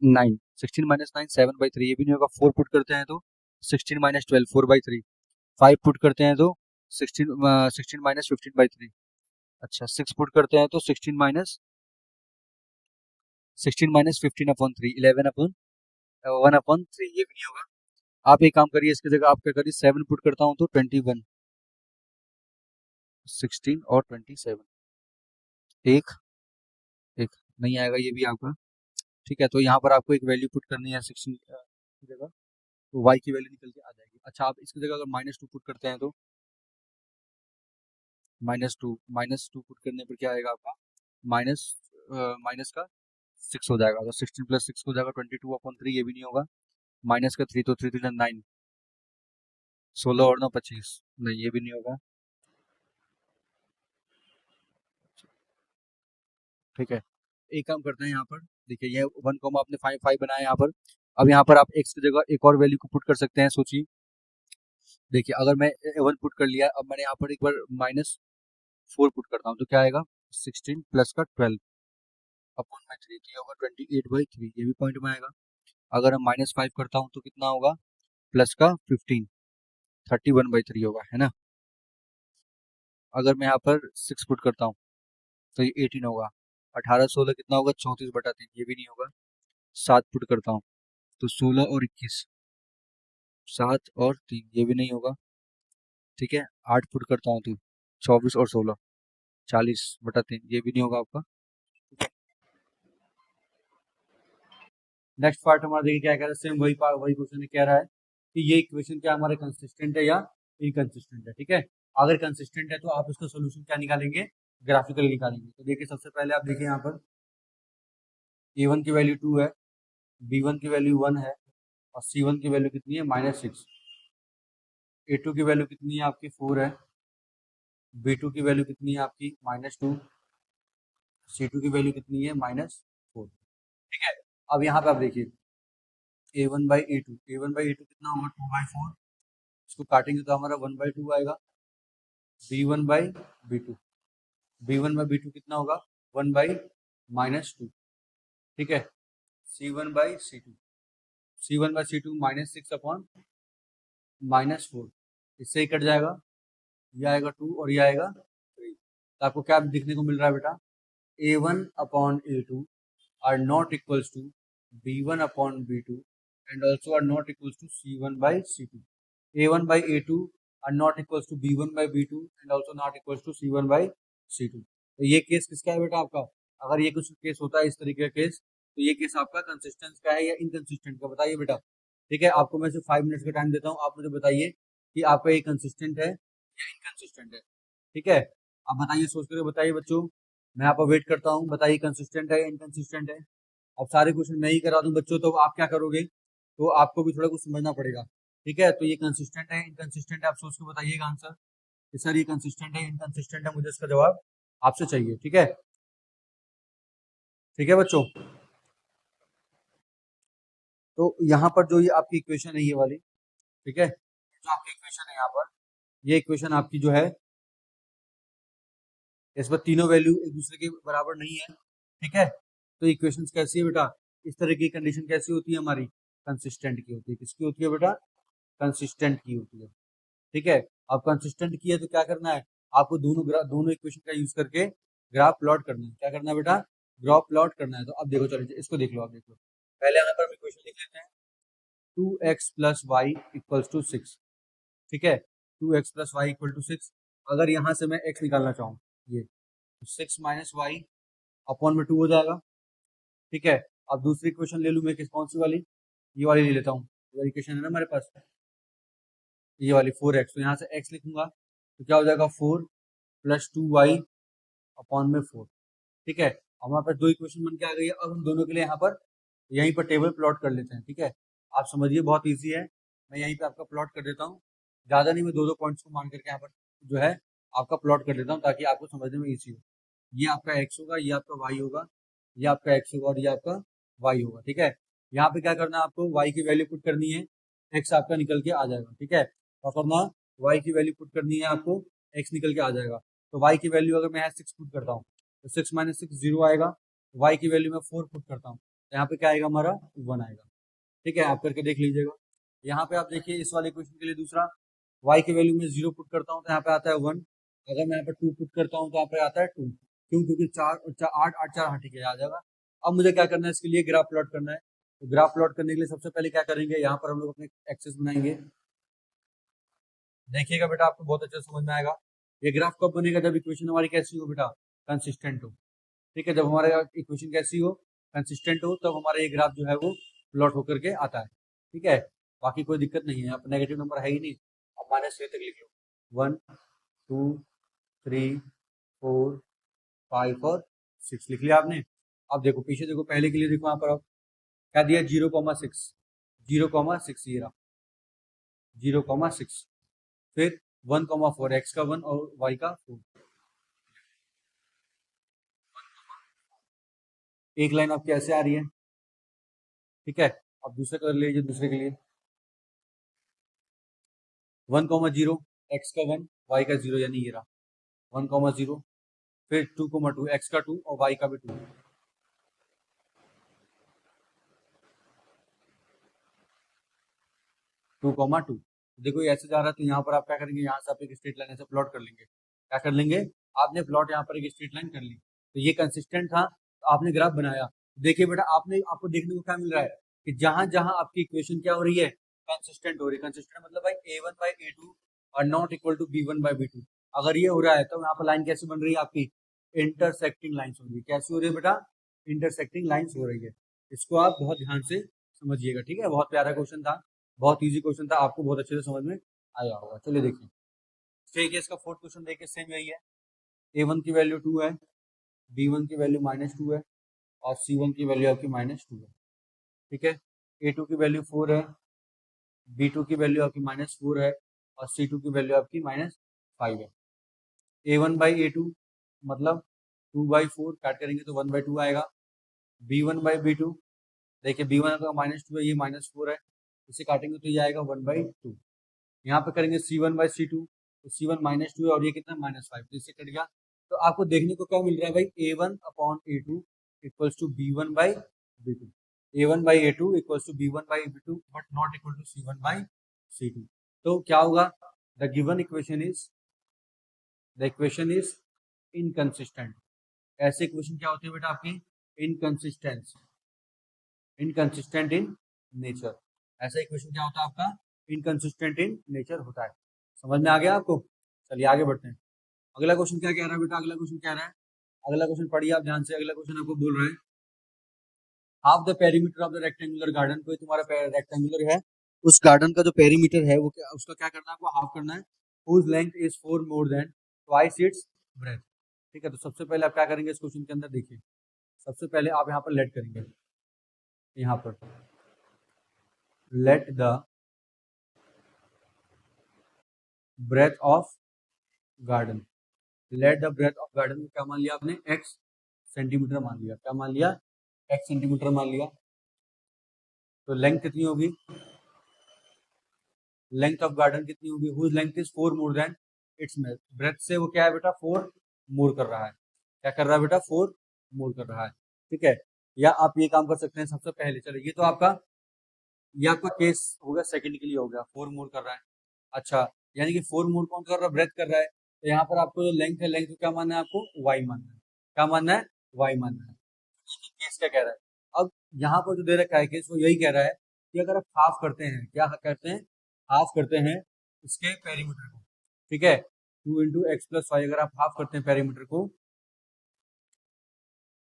9, 16 माइनस 9 7/3, ये भी नहीं होगा। 4 पुट करते हैं तो 16 माइनस 12 4/3, 5 पुट करते हैं तो 16 माइनस 15/3। अच्छा, 6 पुट करते हैं तो 16 माइनस 15/3 11/3, ये भी नहीं होगा। आप एक काम करिए, इसकी जगह आप क्या करिए, 7 पुट करता हूँ तो 21, 16 और 27, एक एक नहीं आएगा ये भी आपका। ठीक है, तो यहाँ पर आपको एक वैल्यू पुट करनी है 16 की जगह, तो y की वैल्यू निकल के आ जाएगी। अच्छा, आप इसकी जगह अगर -2 पुट करते हैं तो -2 पुट करने पर क्या आएगा आपका? माइनस माइनस का 6 हो जाएगा, तो 16 प्लस 6 हो जाएगा 22/3, ये भी नहीं होगा। माइनस का 3 तो 3 3 9, 16 और 9 25, नहीं ये भी नहीं होगा। ठीक है, एक काम करते हैं यहाँ पर, देखिए ये 1 कॉमा आपने 5 5 बनाया यहाँ पर। अब यहाँ पर आप x की जगह एक और वैल्यू को पुट कर सकते हैं। सोचिए, देखिए अगर मैं 1 पुट कर लिया, अब मैंने यहाँ पर एक बार -4 पुट करता हूँ तो क्या आएगा? 16 प्लस का 12 अपॉन में 3, तो ये होगा 28/3, ये भी पॉइंट में आएगा। अगर मैं -5 करता हूँ तो कितना होगा? प्लस का 15, 31/3 होगा, है ना। अगर मैं यहाँ पर 6 पुट करता हूँ तो ये 18 होगा। 18 16 कितना होगा? 34/3, ये भी नहीं होगा। 7 पुट करता हूँ तो 16 और 21, 7 और 3, ये भी नहीं होगा। ठीक है, 8 पुट करता हूँ तो 24 और 16, 40/3, ये भी नहीं होगा आपका। नेक्स्ट पार्ट हमारा देखिए क्या कह रहा है, सेम वही क्वेश्चन कह रहा है कि ये इक्वेशन क्या हमारे कंसिस्टेंट है या इनकंसिस्टेंट है। ठीक है, अगर कंसिस्टेंट है तो आप इसका सोल्यूशन क्या निकालेंगे? ग्राफिकली निकालेंगे। तो देखिए सबसे पहले आप देखिए यहाँ पर A1 की वैल्यू 2 है, B1 की वैल्यू 1 है और C1 की वैल्यू कितनी है? -6। A2 की वैल्यू कितनी है आपकी? 4 है। B2 की वैल्यू कितनी है आपकी? -2। C2 की वैल्यू कितनी है? -4। ठीक है, अब यहाँ पे आप देखिए A1/A2 कितना होगा? 2/4। इसको काटेंगे तो हमारा 1/2 आएगा। B1/B2 कितना होगा? 1/-2। ठीक है, C1/C2 -6 अपॉन -4, इससे ही कट जाएगा। ये आएगा 2 और ये आएगा 3। तो आपको क्या दिखने को मिल रहा है बेटा? A1/A2 are not equals to B1/B2 and also are not equals to C1/C2. A1/A2 are not equals to B1/B2 and also not equals to C1/C2. तो ये केस किसका है बेटा आपका? अगर ये कुछ केस होता है इस तरीके का केस, तो ये केस आपका कंसिस्टेंस का है या इनकंसिस्टेंट का? बताइए बेटा। ठीक है, आपको मैं सिर्फ 5 मिनट्स का टाइम देता हूँ, आप मुझे बताइए कि आपका ये कंसिस्टेंट है या इनकंसिस्टेंट है। ठीक है, आप बताइए, सोच कर बताइए बच्चों। मैं यहाँ पर वेट करता हूँ, बताइए कंसिस्टेंट है या इनकंसिस्टेंट है। अब सारे क्वेश्चन मैं ही करा दूं बच्चों तो आप क्या करोगे? तो आपको भी थोड़ा कुछ समझना पड़ेगा। ठीक है, तो ये कंसिस्टेंट है इनकंसिस्टेंट है, आप सोच के बताइएगा आंसर कि सर ये कंसिस्टेंट है इनकंसिस्टेंट है, मुझे इसका जवाब आपसे चाहिए। ठीक है बच्चों। तो यहाँ पर जो ये आपकी इक्वेशन है ये वाली, ठीक है, जो आपकी इक्वेशन है यहाँ पर, ये इक्वेशन आपकी जो है इसमें तीनों वैल्यू एक दूसरे के बराबर नहीं है, ठीक है। तो इक्वेशंस कैसी है बेटा, इस तरह की कंडीशन कैसी होती है हमारी, कंसिस्टेंट की होती है। किसकी होती है बेटा, कंसिस्टेंट की होती है, ठीक है। अब कंसिस्टेंट की है तो क्या करना है, आपको दोनों इक्वेशन का यूज करके ग्राफ प्लॉट करना है। क्या करना है बेटा, ग्राफ प्लॉट करना है। तो अब देखो, चलो इसको देख लो, आप देख लो, पहले यहाँ पर हम इक्वेशन लिख लेते हैं, 2x plus Y equals to 6, ठीक है। 2x plus Y equal to 6, अगर यहाँ से मैं x निकालना चाहूँ, ये 6 माइनस वाई अपॉन में 2 हो जाएगा, ठीक है। अब दूसरी इक्वेशन ले लूँ मैं, किस कौन सी वाली, ये वाली ले लेता हूँ, ये वाली इक्वेशन है ना हमारे पास, ये वाली 4x, तो यहाँ से x लिखूंगा तो क्या हो जाएगा 4 प्लस 2y अपॉन में 4, ठीक है। हमारे पास दो इक्वेशन बन के आ गई है। अब हम दोनों के लिए यहाँ पर यहीं पर टेबल प्लॉट कर लेते हैं, ठीक है। आप समझिए बहुत ईजी है, मैं यहीं पे आपका प्लॉट कर देता हूँ, ज़्यादा नहीं, मैं दो दो पॉइंट्स को मान करके यहाँ पर जो है आपका प्लॉट कर देता हूँ ताकि आपको समझने में ईजी हो। ये आपका एक्स होगा, ये आपका वाई होगा, ये आपका एक्स होगा और ये आपका वाई होगा, ठीक है। यहाँ पे क्या करना है आपको, वाई की वैल्यू पुट करनी है, एक्स आपका निकल के आ जाएगा, ठीक है। और करना, वाई की वैल्यू पुट करनी है आपको, एक्स निकल के आ जाएगा। तो वाई की वैल्यू अगर मैं यहाँ 6 पुट करता हूँ तो 6 माइनस 6 जीरो आएगा, वाई की वैल्यू में 4 पुट करता हूँ तो यहाँ पे क्या आएगा हमारा 1 आएगा, ठीक है। आप करके देख लीजिएगा। यहाँ पे आप देखिए इस वाले क्वेश्चन के लिए दूसरा, y की वैल्यू में 0 पुट करता हूँ तो यहाँ पे आता है 1, अगर मैं यहाँ पर 2 पुट करता हूँ तो यहाँ पे आता है 2, क्यों, क्योंकि 4 और 8 8 4, हाँ ठीक है आ जाएगा। अब मुझे क्या करना है, इसके लिए ग्राफ प्लॉट करना है। तो ग्राफ प्लॉट करने के लिए सबसे पहले क्या करेंगे, यहाँ पर हम लोग अपने एक्सेस बनाएंगे। देखिएगा बेटा, आपको बहुत अच्छे से समझ में आएगा। ये ग्राफ कब बनेगा, जब इक्वेशन हमारी कैसी हो बेटा, कंसिस्टेंट हो, ठीक है। जब हमारे इक्वेशन कैसी हो, कंसिस्टेंट हो, तब हमारा ये ग्राफ जो है वो प्लॉट होकर के आता है, ठीक है। बाकी कोई दिक्कत नहीं है, अब नेगेटिव नंबर है ही नहीं, अब -3 तक लिख लो, 1 2 3 4 5 और 6 लिख लिया आपने। अब देखो पीछे देखो, पहले के लिए देखो यहाँ पर अब क्या दिया, 0,6, 0,6 ये रहा, 0,6, फिर 1,4, एक्स का 1 और वाई का 4, एक लाइन आपकी ऐसे आ रही है, ठीक है। अब दूसरे कर लीजिए, दूसरे के लिए 1,0, एक्स का 1 वाई का 0, यानी ये रहा 1,0, फिर 2,2, एक्स का 2 और वाई का भी 2, 2,2। देखो ये ऐसे जा रहा है, तो यहाँ पर आप क्या करेंगे, यहाँ से आप एक स्ट्रेट लाइन ऐसे प्लॉट कर लेंगे। क्या कर लेंगे, आपने प्लॉट यहाँ पर एक स्ट्रेट लाइन कर ली, तो ये कंसिस्टेंट था, तो आपने ग्राफ बनाया। देखिए बेटा, आपको देखने को क्या मिल रहा है कि जहां जहां आपकी इक्वेशन क्या हो रही है, कंसिस्टेंट हो रही है। कंसिस्टेंट मतलब भाई a1/a2 और नॉट इक्वल टू b1/b2, अगर ये हो रहा है तो यहाँ पर लाइन कैसी बन रही है आपकी, इंटरसेक्टिंग लाइन्स हो रही है। कैसी हो रही है बेटा, इंटरसेक्टिंग लाइन्स हो रही है। इसको आप बहुत ध्यान से समझिएगा, ठीक है। बहुत प्यारा क्वेश्चन था, बहुत इजी क्वेश्चन था, आपको बहुत अच्छे से समझ में आया होगा। चलिए देखिए, ठीक है, इसका फोर्थ क्वेश्चन देखिए, सेम यही है। a1 की वैल्यू 2 है, b1 की वैल्यू -2 है और c1 की वैल्यू आपकी -2 है, ठीक है। a2 की वैल्यू 4 है, b2 की वैल्यू आपकी -4 है और c2 की वैल्यू आपकी -5 है। a1/a2 मतलब 2/4 काट करेंगे तो 1/2 आएगा। b1/b2, देखिए b1 का -2 है, ये -4 है, इसे काटेंगे तो ये आएगा 1/2। यहाँ पे करेंगे c1/c2, तो c1 -2 है और ये कितना -5, तो इससे कट गया। तो आपको देखने को क्या मिल रहा है भाई, a1/a2 equals to b1/b2, a1/a2 equals to b1/b2 but not equal to c1/c2। तो क्या होगा, the given equation is, the equation is inconsistent. ऐसे इक्वेशन क्या होती है बेटा आपकी, इनकंसिस्टेंट, इनकंसिस्टेंट इन नेचर। ऐसा इक्वेशन क्या होता है आपका, इनकंसिस्टेंट इन नेचर होता है। समझ में आ गया आपको, चलिए आगे बढ़ते हैं। अगला क्वेश्चन क्या कह रहा है बेटा, अगला क्वेश्चन क्या रहा है, अगला क्वेश्चन पढ़िए आप ध्यान से। अगला क्वेश्चन आपको बोल रहा है, half the perimeter of the rectangular garden. कोई तुम्हारा रेक्टेंगुलर है, उस गार्डन का जो पेरीमीटर है वो क्या, उसका क्या करना है आपको, हाफ करना है। Whose length is 4 more than twice its breadth, ठीक है। तो सबसे पहले आप क्या करेंगे, इस क्वेश्चन के अंदर देखिए, सबसे पहले आप यहाँ पर लेट करेंगे, यहाँ पर let the breadth of garden, let the breadth of garden को क्या मान लिया आपने, x सेंटीमीटर मान लिया, क्या मान लिया, x सेंटीमीटर मान लिया। तो लेंथ कितनी होगी, लेंथ ऑफ गार्डन कितनी होगी, whose length is 4 more than its breadth से वो क्या है बेटा 4 मोर कर रहा है, क्या कर रहा है बेटा 4 मोर कर रहा है। ठीक है, या आप ये काम कर सकते हैं सबसे पहले, चलो ये तो आपका, ये आपका केस हो गया सेकंड के लिए हो गया, 4 मोर कर रहा है। अच्छा, यानी कि 4 मोर कौन कर रहा है, ब्रेथ कर रहा है। तो यहाँ पर आपको जो लेंथ है, लेंथ को क्या मानना है आपको, वाई मानना है, क्या मानना है, वाई मानना है। केस क्या कह रहा है, अब यहाँ पर जो दे रखा है केस वो यही कह रहा है कि अगर आप हाफ करते हैं, क्या करते हैं, हाफ करते हैं इसके पेरीमीटर को, ठीक है, 2 × x + y, अगर आप हाफ करते हैं पेरीमीटर को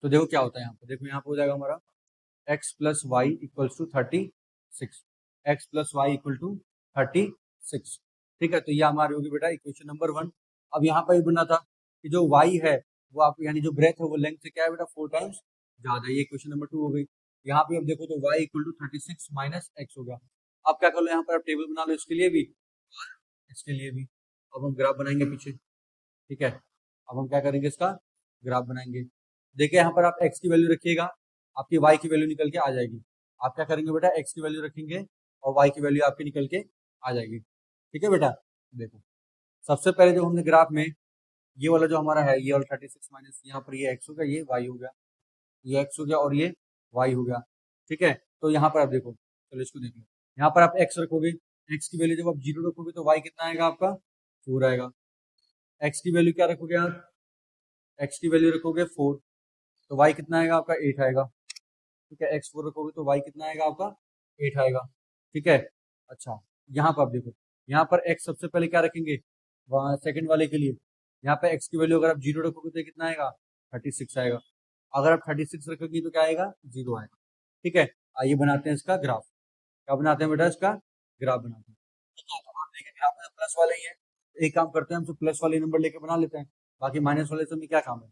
तो देखो क्या होता है यहाँ पर, देखो यहाँ पर हो जाएगा हमारा x + y = 36, x + y = 36। ठीक है, तो ये हमारी होगी बेटा इक्वेशन नंबर 1। अब यहाँ पर ये बनना था कि जो y है वो आप, यानी जो ब्रेथ है वो लेंथ से क्या है बेटा 4 टाइम्स ज्यादा है, ये इक्वेशन नंबर 2 हो गई। यहाँ पे अब देखो तो y = 36 - x हो गया। अब क्या कर लो, यहाँ पर आप टेबल बना लो इसके लिए भी और इसके लिए भी। अब हम ग्राफ बनाएंगे पीछे, ठीक है, अब हम क्या करेंगे, इसका ग्राफ बनाएंगे। देखिए यहाँ पर आप x की वैल्यू रखिएगा, आपकी y की वैल्यू निकल के आ जाएगी। आप क्या करेंगे बेटा, x की वैल्यू रखेंगे और y की वैल्यू आपकी निकल के आ जाएगी। ठीक है बेटा, देखो सबसे पहले जब हमने ग्राफ में ये वाला जो हमारा है, ये वाला 36 माइनस यहाँ पर ये x हो गया, ये y हो गया, ये x हो गया और ये y हो गया। ठीक है, तो यहाँ पर आप देखो, चलो इसको देख लो, यहाँ पर आप x रखोगे, x की वैल्यू जब आप 0 रखोगे तो y कितना आएगा आपका 4 आएगा। x की वैल्यू क्या रखोगे आप, x की वैल्यू रखोगे 4 तो y कितना आएगा आपका 8 आएगा। ठीक है, x 4 रखोगे तो y कितना आएगा आपका 8 आएगा। ठीक है, अच्छा यहाँ पर आप देखो, यहाँ पर x सबसे पहले क्या रखेंगे, वहाँ सेकंड वाले के लिए, यहाँ पे x की वैल्यू अगर आप 0 रखोगे तो कितना आएगा 36 आएगा। अगर आप 36 रखोगे तो क्या आएगा 0 आएगा। ठीक है, आइए बनाते हैं इसका ग्राफ, क्या बनाते हैं बेटा, इसका ग्राफ बनाते हैं। ठीक है, तो आप देखिए ग्राफ में प्लस वाले ही है, एक काम करते हैं हम तो प्लस वाले नंबर लेके बना लेते हैं, बाकी माइनस वाले से हमें क्या काम है।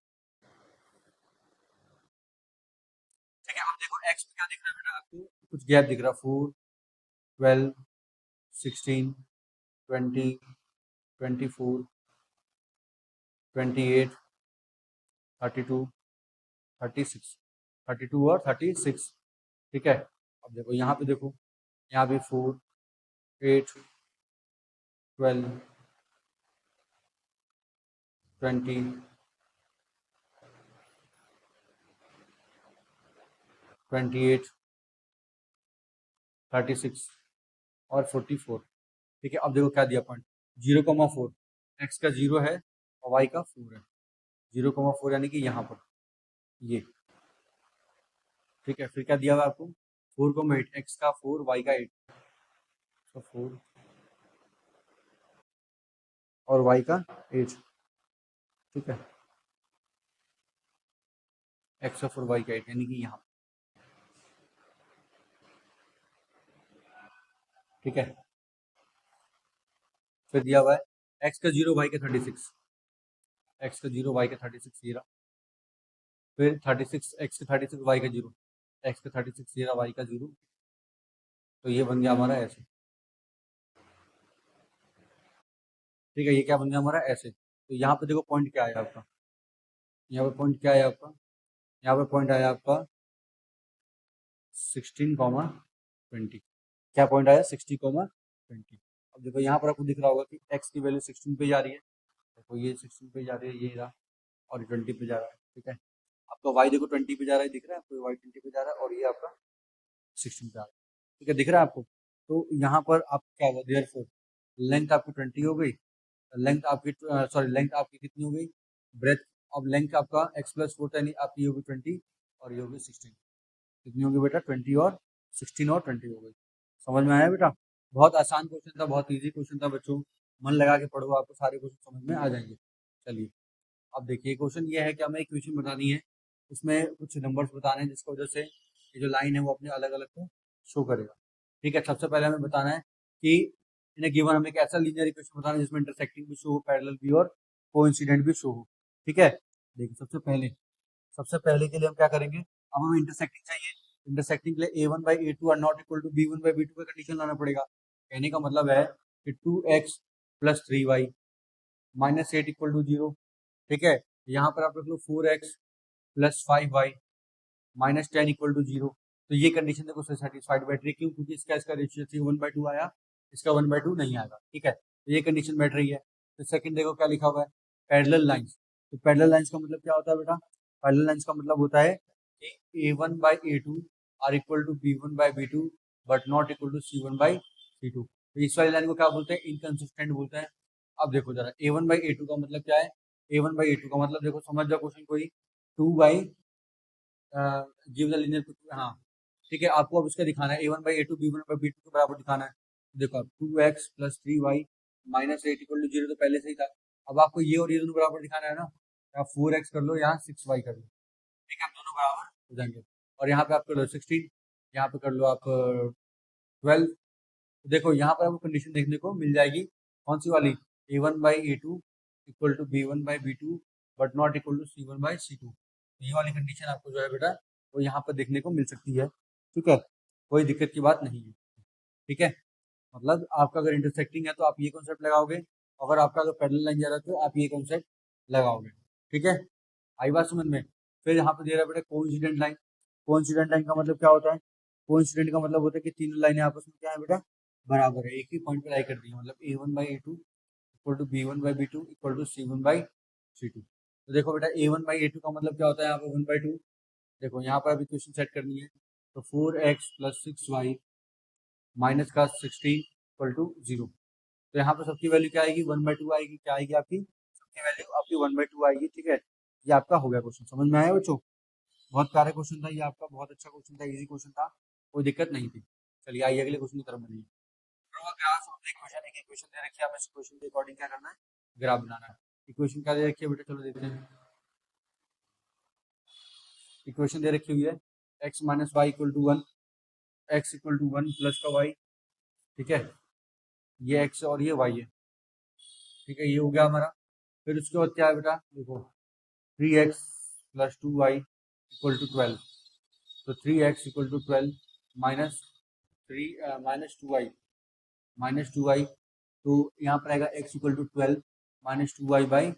ठीक है, अब देखो एक्स में क्या दिख रहा है बेटा आपको, कुछ गैप दिख रहा है, 4, 12, 16, 20, 24, 28, 32, 36, 32 और 36। ठीक है, अब देखो यहाँ पे देखो, यहाँ भी 4, 8, 12, 20, 28, 36 और 44। ठीक है, अब देखो क्या दिया पॉइंट, 0,4, एक्स का 0 है और वाई का 4 है, 0,4 यानी कि यहाँ पर ये। ठीक है, फिर क्या दिया हुआ आपको, 4,8, एक्स का 4, वाई का 8, तो 4 और वाई का 8। ठीक है, एक्स का 4, वाई का 8 यानी कि यहाँ। ठीक है, फिर दिया हुआ है एक्स का 0, वाई का 36, एक्स का 0, वाई का 36 ये रहा, फिर 36, एक्स का 36, वाई का 0, एक्स का 36 ये रहा, वाई का 0, तो ये बन गया हमारा ऐसे। ठीक है, ये क्या बन गया हमारा ऐसे। तो यहाँ पे देखो पॉइंट क्या आया आपका, यहाँ पे पॉइंट क्या आया आपका, यहाँ पे पॉइंट आया आपका 16,20। क्या पॉइंट आया 60,20। अब देखो यहाँ पर आपको दिख रहा होगा कि x की वैल्यू 16 पे जा रही है, देखो ये 16 पे जा रही है, ये रहा, और 20 पे जा रहा है। ठीक है, आपका y देखो 20 पे जा रहा है, दिख रहा है आपको, y 20 पे जा रहा है और ये आपका 16 पे आ रहा है। ठीक है, दिख रहा है आपको। तो यहाँ पर आप क्या होगा, देयरफॉर लेंथ आपकी 20 हो गई, लेंथ आपकी सॉरी लेंथ आपकी कितनी हो गई, ब्रेथ, अब लेंथ आपका x + 4 यानी आपकी होगी 20 और ये होगी 16, कितनी होगी बेटा 20 और 16 और 20 हो गई। समझ में आया बेटा, बहुत आसान क्वेश्चन था, बहुत इजी क्वेश्चन था बच्चों, मन लगा के पढ़ो, आपको सारे क्वेश्चन समझ में आ जाएंगे। चलिए, अब देखिए क्वेश्चन ये है कि हमें एक क्वेश्चन बतानी है, उसमें कुछ नंबर्स बताने हैं जिसकी वजह से ये जो लाइन है वो अपने अलग अलग को शो करेगा। ठीक है, सबसे पहले हमें बताना है कि इन्हें गिवन हमें एक ऐसा लीनियर इक्वेशन बताना है जिसमें इंटरसेक्टिंग भी शो हो, पैरेलल भी और कोइंसिडेंट भी शो हो। ठीक है, देखिए सबसे पहले के लिए हम क्या करेंगे, अब हमें इंटरसेक्टिंग चाहिए, इंटरसेक्टिंग के लिए a1/a2 are not equal to b1/b2 का कंडीशन लाना पड़ेगा। कहने का मतलब है कि 2x plus 3y minus 8 equal to 0। ठीक है, यहाँ पर आप रख लो 4x plus 5y minus 10 equal to 0। तो ये कंडीशन देखो सेटिस्फाइड बैठ रही है, क्यों? क्योंकि इसका रेशियो 1/2 आया, इसका 1/2 नहीं आएगा। ठीक है, तो ये कंडीशन बैठ रही है। तो सेकंड देखो क्या लिखा हुआ है, पैरेलल लाइंस। तो पैरेलल लाइंस का मतलब क्या होता है बेटा? पैरेलल लाइंस का मतलब होता है कि a1/a2 are equal to b1/b2 but not equal to c1/c2। तो इस वाली लाइन को क्या बोलते हैं? इनकंसिस्टेंट बोलते हैं। अब देखो जरा, a1/a2 का मतलब क्या है? a1/a2 का मतलब देखो, समझ जाओ क्वेश्चन कोई, 2 बाई गिव द लीनियर, हाँ ठीक है, आपको अब इसका दिखाना है a1/a2 b1/b2 के बराबर दिखाना है। देखो अब 2x plus 3y minus 8 equal to 0 तो पहले से ही था। अब आपको ये और ये दोनों बराबर दिखाना है ना, आप 4x कर लो, यहाँ 6y कर लो। ठीक है, अब दोनों बराबर हो जाएंगे। और यहाँ पे आप कर लो 16, यहाँ पे कर लो आप 12। तो देखो यहाँ पर आपको कंडीशन देखने को मिल जाएगी, कौन सी वाली? a1/a2 equal to b1/b2 but not equal to c1/c2। ये वाली कंडीशन आपको जो है बेटा वो यहाँ पर देखने को मिल सकती है। ठीक है, कोई दिक्कत की बात नहीं है। ठीक है, मतलब आपका अगर इंटरसेक्टिंग है तो आप ये कॉन्सेप्ट लगाओगे, अगर आपका अगर पैरेलल लाइन जा रहा है तो आप ये कॉन्सेप्ट लगाओगे। ठीक है, आई बात समझ में? फिर यहाँ पे दे रहा है बेटा कोइंसिडेंट लाइन। कोइंसिडेंट लाइन का मतलब क्या होता है? कोइंसिडेंट का मतलब होता है कि तीनों लाइनें आपस में क्या है बेटा? बराबर है, एक ही पॉइंट पे लाई कर दी है। मतलब a1/a2 equal to b1/b2 equal to c1/c2। तो देखो बेटा a1/a2 का मतलब क्या होता है? यहाँ पे 1/2। देखो यहाँ पर अभी क्वेश्चन सेट करनी है, तो 4x प्लस 6y माइनस का 16 इक्वल टू 0। तो यहाँ पर सबकी वैल्यू क्या आएगी? 1/2 आएगी। क्या आएगी आपकी? सबकी वैल्यू आपकी 1/2 आएगी। ठीक है, ये आपका हो गया क्वेश्चन। समझ में आया बच्चों? बहुत प्यारा क्वेश्चन था ये आपका, बहुत अच्छा क्वेश्चन था, इजी क्वेश्चन था, कोई दिक्कत नहीं थी। चलिए आइए अगले क्वेश्चन की तरफ बढ़िए। ग्राफ ऑफ द इक्वेशन, एक इक्वेशन दे रखी है, हमें इस इक्वेशन के अकॉर्डिंग क्या करना है? ग्राफ बनाना है। इक्वेशन क्या दे रखी है बेटा? चलो देखते हैं। इक्वेशन दे रखी हुई है x minus y equal to 1, x equal to 1 plus का y। ठीक है, ये x और ये y है। ठीक है, ये हो गया हमारा। फिर उसके बाद क्या है बेटा? देखो 3x plus 2y equal to 12। तो 3x equal to 12 minus 2y minus 2y। तो यहाँ पर आएगा x equal to 12 minus 2y/3।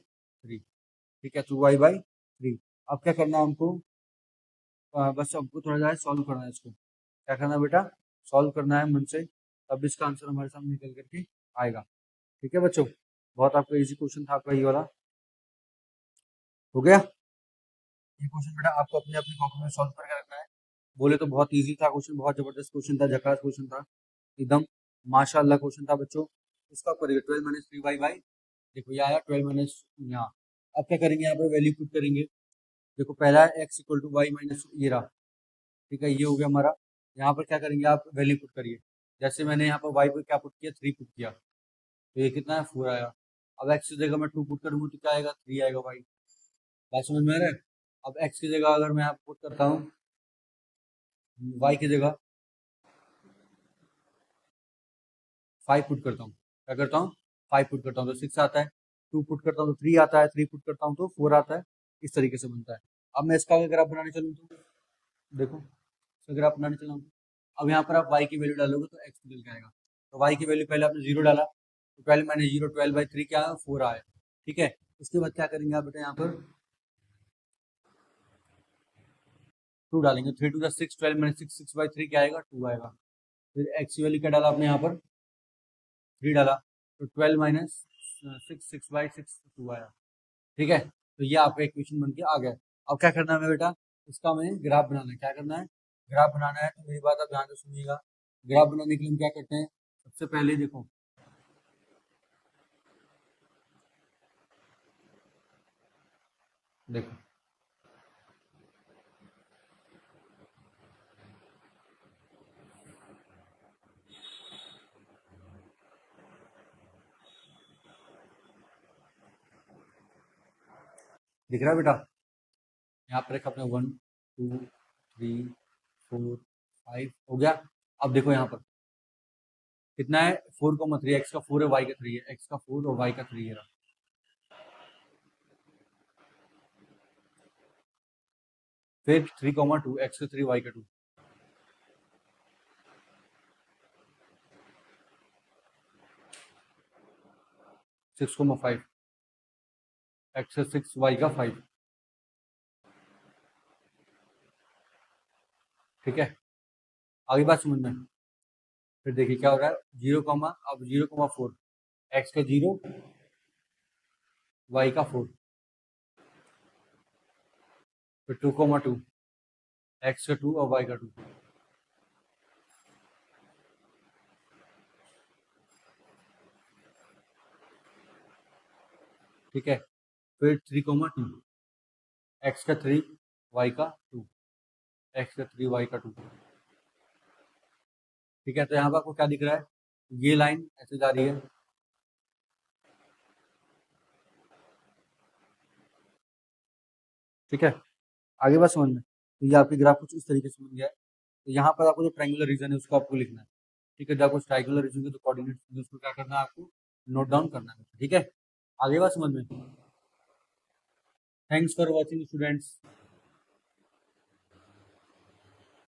ठीक है, 2y/3। अब क्या करना है हमको? बस हमको थोड़ा सा सॉल्व करना है इसको। क्या करना है बेटा? सॉल्व करना है मन से, तब इसका आंसर हमारे सामने निकल करके आएगा। ठीक है बच्चों, बहुत आपका इजी क्वेश्चन था आपका ये वाला। हो गया ये क्वेश्चन बेटा, आपको अपने अपने कॉपी में सॉल्व करके रखना है। बोले तो बहुत इजी था क्वेश्चन, बहुत जबरदस्त क्वेश्चन था, झकास क्वेश्चन था एकदम, माशाल्लाह क्वेश्चन था बच्चों। इसका आपको देखो 12 माइनस 3y बाई, देखो ये आया 12 माइनस यहाँ। अब क्या करेंगे? यहाँ पर वैल्यू पुट करेंगे। देखो पहला है x equal to y minus ये रहा। ठीक है, ये हो गया हमारा। यहाँ पर क्या करेंगे? आप वैल्यू पुट करिए। जैसे मैंने यहाँ पर y पर क्या पुट किया? 3 पुट किया, तो ये कितना है? 4 आया। अब x की जगह मैं 2 पुट करूंगा तो क्या आएगा? 3 आएगा भाई। बात समझ में आ रहा है? अब x की जगह अगर मैं यहाँ पुट करता हूँ y की जगह 5 पुट करता हूँ, क्या करता हूँ? 5 पुट करता हूँ तो 6 आता है। 2 पुट करता हूँ तो 3 आता है। 3 पुट करता हूँ तो 4 आता है। इस तरीके से बनता है। अब मैं इसका अगर ग्राफ बनाने चलूँ तो देखो, इसका ग्राफ बनाने चला हूँ, अब यहाँ पर आप y की वैल्यू डालोगे तो x निकल के आएगा। तो y की वैल्यू पहले आपने 0 डाला, तो 12 माइनस 0 12/3 क्या है? 4 आया। ठीक है, उसके बाद क्या करेंगे आप बेटा? यहाँ पर 2 डालेंगे, 3 टू 6 12 माइनस 6 6/3 क्या आएगा? 2 आएगा। फिर x की वैल्यू क्या डाला आपने? यहाँ पर 3 डाला, तो 12 माइनस 6 6/6 2 आया। ठीक है, तो ये आपका इक्वेशन बन के आ गया। अब क्या करना है हमें बेटा? इसका हमें ग्राफ बनाना है। क्या करना है? ग्राफ बनाना है। तो मेरी बात आप ध्यान से सुनिएगा। ग्राफ बनाने के लिए हम क्या करते हैं? सबसे पहले देखो, देखो दिख रहा है बेटा? यहाँ पर रखा अपने 1 2 3 4 5 हो गया। अब देखो यहाँ पर कितना है? 4,3, एक्स का 4 है, वाई का 3 है। एक्स का 4 और वाई का 3 है। फिर 3,2, एक्स का 3 वाई का 2। 6,5, x का 6, y का 5। ठीक है, आगे बात समझ में। फिर देखिए क्या हो रहा है, 0, अब 0,4, x का 0, y का 4, फिर 2,2, x का 2 और y का 2। ठीक है, फिर 3,2, x का 3, y का 2, x का 3, y का 2। ठीक है, तो यहाँ पर आपको क्या दिख रहा है, ये लाइन ऐसे जा रही है, ठीक है। आगे बात समझ में, तो ये आपकी ग्राफ कुछ इस तरीके से बन गया है। तो यहाँ पर आपको जो ट्रायंगुलर रीजन है उसको आपको लिखना है। ठीक है, जब आपको ट्रायंगुलर रीजन के तो कोऑर्डिनेट उसको क्या करना है, आपको नोट डाउन करना है। ठीक है, आगे बात समझ में। Thanks for watching students.